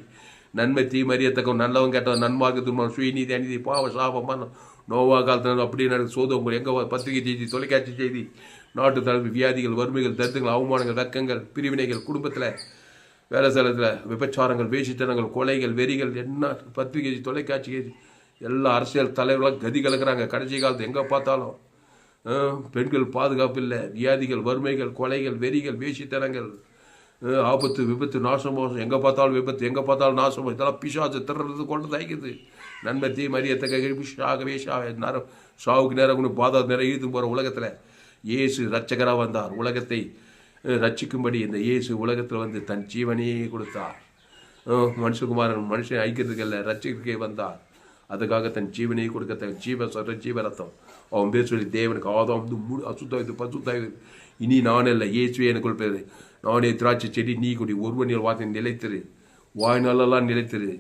நன்மை தீமறியத்தக்க நல்லவன் கேட்டவன் நன்மார்க்கத்துவம் சுயநீதி அநீதி பாவ சாபமான நோவா காலத்தில் அப்படி நடக்கு சோதம் எங்கள் பத்திரிகை செய்தி, தொலைக்காட்சி செய்தி, நாட்டு தலைமை, வியாதிகள், வறுமைகள், தருத்தங்கள், அவமானங்கள், வெக்கங்கள், பிரிவினைகள், குடும்பத்தில், வேலை ஸ்தலத்தில் விபச்சாரங்கள், வேசித்தனங்கள், கொலைகள், வெறிகள், என்ன பத்திரிகை, தொலைக்காட்சி, எல்லா அரசியல் தலைவர்களும் கதி கலக்கிறாங்க. கடைசி காலத்து எங்கே பார்த்தாலும் பெண்கள் பாதுகாப்பு இல்லை, வியாதிகள், வறுமைகள், கொலைகள், வெறிகள், வேசித்தனங்கள், ஆபத்து, விபத்து, நாசம், மோசம், எங்கே பார்த்தாலும் விபத்து, எங்கே பார்த்தாலும் நாசம். இதெல்லாம் பிசாசு திறது கொண்டு தைக்குது. நன்மை தீ மரியத்தக்க சாகவே சாவுக்கு நேரம் பாதா நேரம் இழுத்து போகிற உலகத்தில் இயேசு ரட்சகராக வந்தார். உலகத்தை ரட்சிக்கும்படி இந்த இயேசு உலகத்தில் வந்து தன் ஜீவனையே கொடுத்தார். மனுஷகுமாரன் மனுஷன் ஐக்கியத்துக்கல்ல ரட்சிக்கே வந்தார். அதுக்காக தன் ஜீவனையே கொடுக்க தன் ஜீவரத்தம் அவன் பேர் சொல்லி தேவனுக்கு ஆதாம் அசுத்தாயுது பசுத்தாயுது இனி நானே இல்லை இயேசுவே எனக்குள் பேர். நானே திராட்சை செடி, நீ கொடி, ஒருவனில் வார்த்தை நிலைத்திரு, வாய்நாளெல்லாம் நிலைத்திரு.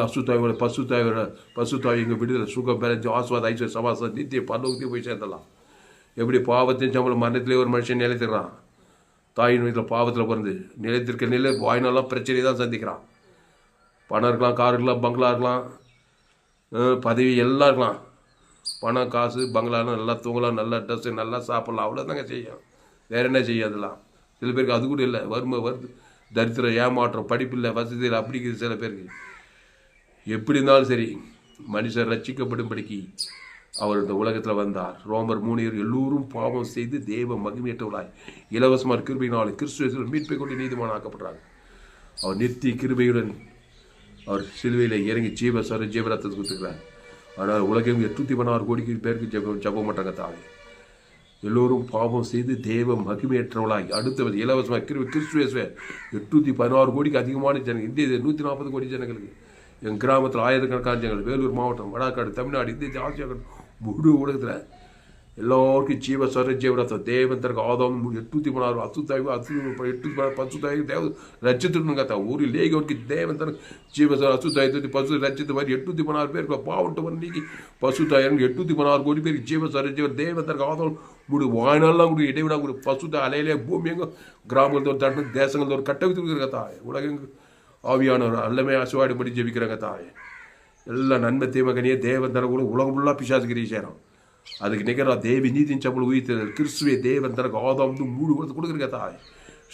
அசுத்தாயோட பசுத்தாய் எங்கள் விடுதலை, சுகம், பலஞ்சு, ஆஸ்வாத, ஐஸ்வர், சமாசம், நித்திய பரலோகத்தையும் போய் சேர்ந்தலாம். எப்படி பாவத்தையும் சம்பளம் மரணத்திலே ஒரு மனுஷன் நிலைத்திடுறான். தாயின் வீட்டில் பாவத்தில் பிறந்து நிலைத்திருக்க நிலை வாய்நாளெல்லாம் பிரச்சனை தான் சந்திக்கிறான். பணம் இருக்கலாம், கார் இருக்கலாம், பங்களா இருக்கலாம், பதவி எல்லாம் இருக்கலாம். பணம், காசு, பங்களாலாம் நல்லா தூங்கலாம், நல்லா ட்ரெஸ்ஸு, நல்லா சாப்பிட்லாம், அவ்வளோதாங்க செய்யும். வேறு என்ன செய்யும்? அதெல்லாம் சில பேருக்கு அது கூட இல்லை. வறுமை வருது, தரித்திரம், ஏமாற்றம், படிப்பில்லை, வசதி இல்லை, அப்படிங்கிறது சில பேருக்கு. எப்படி இருந்தாலும் சரி மனுஷர் ரட்சிக்கப்படும்படிக்கு அவர் இந்த உலகத்தில் வந்தார். ரோமர் 3 எல்லோரும் பாவம் செய்து தேவ மகிமையற்றவர்களாய் இலவசமாக கிருபையினால் கிறிஸ்துவின் மீட்பை கொண்டு நீதிமான் ஆக்கப்படுறாங்க. அவர் நித்திய கிருபையுடன் அவர் சிலுவையில் இறங்கி ஜீவரத்தை கொடுத்துக்கிறார். ஆனால் உலகம் 816 கோடிக்கு பேருக்கு ஜெப மாட்டாங்க. தாவே எல்லோரும் பாவம் செய்து தேவ மகிமையற்றவளாகி அடுத்தது இலவசமாக கிறிஸ்துவே 816 கோடிக்கு அதிகமான ஜனங்கள். இந்திய 140 கோடி ஜனங்களுக்கு, எங்கள் கிராமத்தில் ஆயிரக்கணக்கான ஜனங்கள், வேலூர் மாவட்டம், வடாக்காடு, தமிழ்நாடு, இந்திய ஆசியா முழு உலகத்தில் ಎಲ್ಲರಿಗೂ ಜೀವ ಸ್ವರಜ್ಯವರ ದೇವಂತರಿಗೆ ಆದಾmu ఎట్టుది మనారు అతుతాయి ఎట్టుది పసుతాయి దేవ రచితుడు కదా ఊరి లేగోనికి దేవంతరికి జీవ అతుతాయి పశు రచిత మరి ఎట్టుది మనారు పేరు బాగుంటుంది పసుతాయి ఎట్టుది మనారు కోడి పేరు జీవ ಸ್ವರಜ್ಯವರ దేవంతరికి ఆదాము మూడు వాయనాల్లో కూడా ఇడవిడా కూడా పసుత అலையிலே பூமி கிராமங்களோட தட்டு தேசங்களோட கட்டவித்து தாய் உலகம் ஆவியானவர் அல்லமே அசுவாடிபடி ஜெபிக்கிறாங்க தாய் எல்லா நன்மை தீமகனியே தேவந்தர கூட உலகம் ஃபுல்லாக பிசாசுகிரி சேரும் அதுக்கு நிகராக தேவி நீதிஞ்சப்பள் உயிர்த்தல் கிறிஸ்துவே தேவன் தனக்கு ஆதாம் மூடு கொடுக்குறீங்க தாய்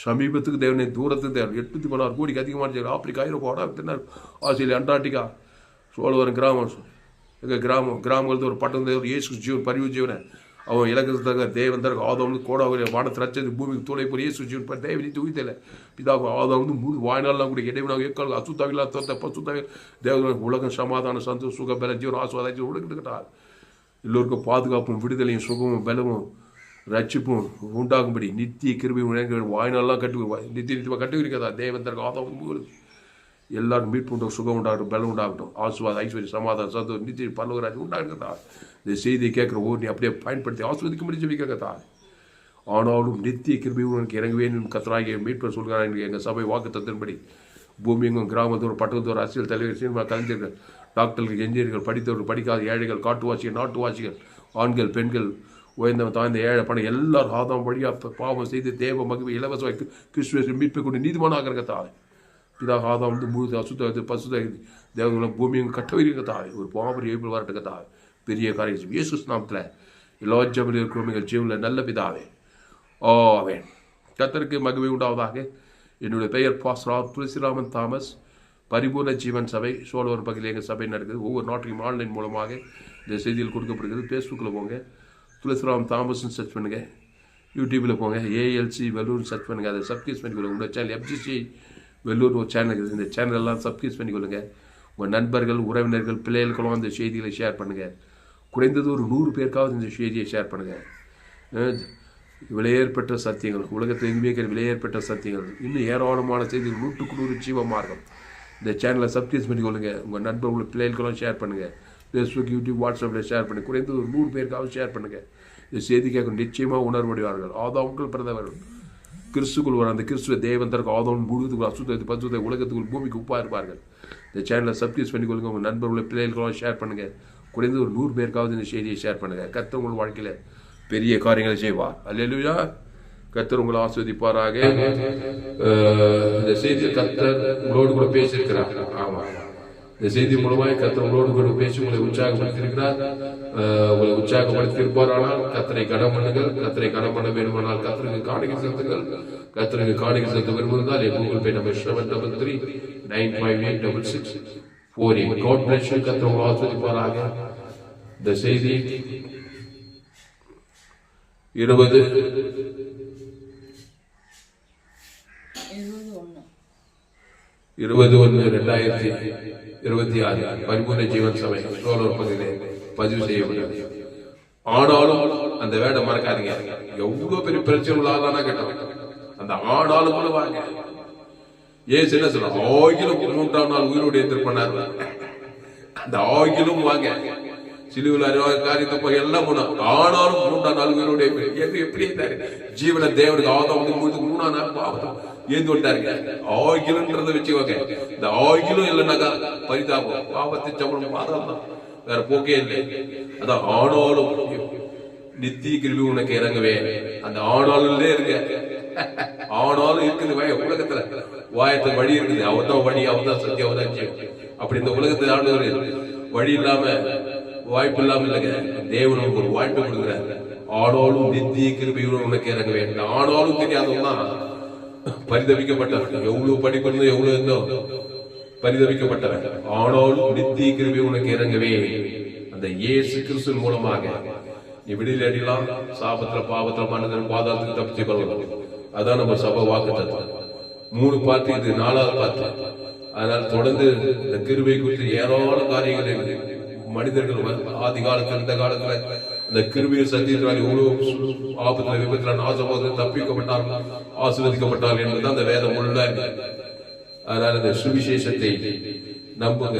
சமீபத்துக்கு தேவனை தூரத்துக்கு தேவன் 816 கோடிக்கு அதிகமான ஆப்பிரிக்கா ஐரோப்பா தென்னார் ஆஸ்திரேலியா அண்டார்டிகா சோழவரம் கிராமம் எங்கள் கிராமங்களுக்கு ஒரு பட்டம் தேவர் இயேசு ஜீவன் பரிவு ஜீவனை அவன் இலக்கத்துக்கு தேவன் தனக்கு ஆதாம் கோடாவில் வானத்தை ரச்சது பூமிக்கு துளை போய் இயேசு ஜீவன் தேவ நீதி உயிர்த்தல பிதாவுக்கு ஆதாம் மூணு வாய்நாள்லாம் கூட இடைவினாக ஏக்கால் அசுத்தாவில்லா தொத்த பசுத்தாவில் தேவன் உலகம் சமாதான சந்தோஷ சுக பல ஜீவன் ஆசுவாதாச்சு உலகத்துக்கிட்டார் எல்லோருக்கும் பாதுகாப்பும் விடுதலையும் சுகமும் பலமும் ரட்சிப்பும் உண்டாகும்படி நித்திய கிருபையும் வாய்நாளெல்லாம் நித்தியமாக கட்டுவிருக்கதா தேவன் தனக்கு ஆதாம் எல்லாரும் மீட்பு உண்டாகும் சுகம் உண்டாகட்டும் பலம் உண்டாகட்டும் ஆசுவாத ஐஸ்வர்ய சமாதானம் சந்தோஷம் நித்திய பல்லவராஜ் உண்டாகுறதா இந்த செய்தியை கேட்குற ஊர் நீ அப்படியே பயன்படுத்தி ஆஸ்வதிக்கும்படி ஜெபிக்கிறதா ஆனாலும் நித்திய கிருபையும் உனக்கு இறங்குவேன் கத்தராகிய மீட்பர் சொல்கிறாங்க எங்கள் சபை வாக்கு தத்தின்படி பூமி எங்கும் கிராமத்தோர் பட்டத்தோர் அரசியல் தலைவர் சினிமா கலைஞர்கள் டாக்டர்கள் என்ஜினியர்கள் படித்தவர்கள் படிக்காத ஏழைகள் காட்டுவாசிகள் நாட்டுவாசிகள் ஆண்கள் பெண்கள் உயர்ந்தவன் தாய்ந்த ஏழை பணம் எல்லாரும் ஆதாம் வழியாக பாவம் செய்து தேவ மகிமை இலவச கிறிஸ்துவ மீட்பை கொண்டு நீதிமானாக தாய் பிதாக ஆதாம் முழு அசுத்த பசுத தேவர்களும் பூமியும் கட்டவிருக்க தாய் ஒரு பாபர் ஏபிள் வரட்டுக்க தாய் பெரிய காரியம் இயேசு நாமத்தில் எல்லா ஜபல் இருக்கிறவங்க ஜீவனில் நல்ல பிதாவே ஆவேன் கர்த்தருக்கு மகிமை உண்டாவதாக என்னுடைய பெயர் பாஸ்டர் துளசிராமன் தாமஸ் பரிபூர்ண ஜீவன் சபை சோழவரம் பகுதியில் எங்கள் சபை நடக்குது ஒவ்வொரு நாட்டிலும் ஆன்லைன் மூலமாக இந்த செய்திகள் கொடுக்கப்படுகிறது ஃபேஸ்புக்கில் போங்க துளசிராமன் தாமஸ்ன்னு சர்ச் பண்ணுங்கள் யூடியூப்பில் போங்க ஏஎல்சி வெல்லூர்னு சர்ச் பண்ணுங்கள் அதை சப்ஸ்கிரைப் பண்ணிக்கொள்ளுங்க உங்கள் சேனல் எஃப்ஜிசி வெல்லூர்னு ஒரு சேனல் இருக்குது இந்த சேனலெல்லாம் சப்ஸ்கிரைப் பண்ணிக்கொள்ளுங்க உங்கள் நண்பர்கள் உறவினர்கள் பிள்ளைகளுக்கெல்லாம் இந்த செய்திகளை ஷேர் பண்ணுங்கள் குறைந்தது ஒரு 100 பேருக்காவது இந்த செய்தியை ஷேர் பண்ணுங்கள் விலையேற்பட்ட சத்தியங்கள் உலகத்தில் எங்குமே விலையேற்பட்ட சத்தியங்கள் இன்னும் ஏராளமான செய்திகள் 100க்கு 100 ஜீவ மார்க்கம் இந்த சேனலை சப்ஸ்கிரைப் பண்ணிக்கொள்ளுங்க உங்கள் நண்பர்கள் பிள்ளைகளுக்கெல்லாம் ஷேர் பண்ணுங்கள் ஃபேஸ்புக் யூடியூப் வாட்ஸ்அப்பில் ஷேர் பண்ணி குறைந்தது ஒரு 100 பேருக்காவது ஷேர் பண்ணுங்கள் இந்த செய்தி கேட்க நிச்சயமாக உணர்வடைவார்கள் ஆதாமுக்கள் பிறந்தவர்கள் கிறிஸ்துக்குள் வர அந்த கிறிஸ்துவ தேவன் தனக்கு ஆதாம் முழுவதுக்கு அசுத்த பசுத்த உலகத்துக்குள் பூமிக்கு உப்பாக இருப்பார்கள் இந்த சேனலை சப்ஸ்கிரைப் பண்ணிக்கொள்ளுங்க உங்கள் நண்பர்களை பிள்ளைகளுக்கெல்லாம் ஷேர் பண்ணுங்கள் குறைந்தது ஒரு 100 பேருக்காவது இந்த செய்தியை ஷேர் பண்ணுங்கள் கர்த்தர் உங்கள் வாழ்க்கையில் பெரிய காரியங்களை செய்வார் அல்லேலூயா கர்த்தர் உங்களை ஆஸ்வதிப்பாராக இந்த செய்தி கர்த்தர் உங்களோடு கூட பேசியிருக்கிறார் ஆமாம் இந்த செய்தி மூலமாக கர்த்தர் உங்களோடு கூட பேசி உங்களை உற்சாகப்படுத்தியிருக்கிறார் உங்களை உற்சாகப்படுத்தியிருப்பார் ஆனால் கர்த்தரை கனம் பண்ணுங்கள் கர்த்தரை கனம் பண்ண வேண்டுமானால் கர்த்தருக்கு காணிக்கை செலுத்துங்கள் கர்த்தருக்கு காணிக்கை செலுத்த விரும்புவதால் Google Pay number 733-958-6648 God bless you கர்த்தர் உங்களை ஆஸ்வதிப்பாராக இந்த செய்தி 21/2026 பரிபூர்ண ஜீவன் சபை சோழர் பகுதியிலே பதிவு செய்யப்பட்டது ஆனாலும் அந்த வேடை மறக்காதீங்க எவ்வளவு பெரிய பிரச்சனை உள்ளாதானா கேட்டோம் அந்த ஆனாலும் கூட வாங்க ஏன் என்ன சொல்ல ஆகிலும் 3ஆம் நாள் உயிரோடு எதிர்ப்பண்ணார் அந்த ஆகிலும் வாங்க சிலுவில் காரியத்தை போய் எல்லாம் போனோம் ஆனாலும் 3ஆம் நாள் உயிரோடு எப்படி இருந்தாரு ஜீவன தேவனுக்கு ஆதாம் 3ஆம் நாள் பாவம் ஏந்து விட்டாருங்க ஆகிலும்ன்றதை வச்சுக்கோங்க இந்த ஆகிலும் இல்லைன்னாக்கா பரிதாபம் பாவத்தை சம்பளம் பாதம் தான் வேற போக்கே இல்லை அதான் ஆனாலும் நித்திய கிருபை உனக்கு இறங்கவே அந்த ஆனாலும் இருங்க ஆனாலும் இருக்குது உலகத்துல வாயத்தை வழி இருக்குது அவதான் வழி அவதான் சத்தியம் அவதான் ஜீவன் அப்படி இந்த உலகத்தை ஆண்டவர் வழி இல்லாம வாய்ப்பு இல்லாம இல்லைங்க தேவன் நமக்கு ஒரு வாய்ப்பு கொடுக்குறாரு ஆனாலும் நித்திய கிருபையுடன் உனக்கு இறங்க வேண்டும் ஆனாலும் தெரியாதவங்க பரிதவிக்கப்பட்டவன் எவ்வளவு படிக்கணும் எவ்வளவு இருந்தோ பரிதவிக்கப்பட்டவன் ஆனாலும் நித்திய கிருபை உனக்கு இறங்கவே அந்த இயேசு கிறிஸ்து மூலமாக நீ விடுதலை அடையலாம் சாபத்துல பாவத்துல மனதில் பாதாளத்துக்கு தப்பிச்சு கொள்ளலாம் அதான் நம்ம சபை வாக்கு தத்துவம் 3 பார்த்து இது 4வது பார்த்து அதனால தொடர்ந்து இந்த கிருபை குறித்து ஏராளமான காரியங்கள் மனிதர்கள் ஆதி காலத்துல இந்த காலத்துல இந்த கிருபையில் சத்தியத்தினால் எவ்வளவு ஆபத்துல விபத்துல நாசமாக தப்பிக்கப்பட்டார்கள் ஆசீர்வதிக்கப்பட்டார்கள் என்பதுதான் அந்த வேதம் உள்ள அதனால இந்த சுவிசேஷத்தை நம்புங்க.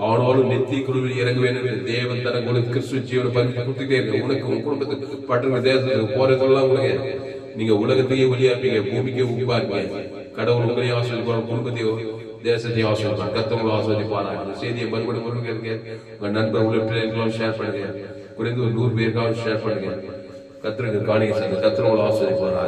அவனோடு நெத்தி குழுவில் இறங்க வேண்டும். தேவன் தனக்கு உங்களுக்கு கிறிஸ்துவ ஜீவனை பகிர்ந்து கொடுத்துட்டே இருக்க. உனக்கு உங்க குடும்பத்துக்கு பட்டுற தேசத்துக்கு போறதெல்லாம் உங்களுக்கு நீங்க உலகத்தையே ஒளியா இருப்பீங்க, பூமிக்கே உப்பா இருப்பீங்க. கடவுள் உங்களையும் ஆஸ்வதிப்பார், குடும்பத்தையும் தேசத்தையும் ஆஸ்வதிப்பார். கர்த்தர் ஆஸ்வதிப்பார். அந்த செய்தியை மறுபடியும் உங்க நண்பர் உள்ள பிள்ளைகளும் ஷேர் பண்ணுங்க. குறைந்து ஒரு 100 பேருக்காவது ஷேர் பண்ணுங்க. கர்த்தருக்கு காணிக்கை செய்யுங்க. கர்த்தர் ஆஸ்வதிப்பார்.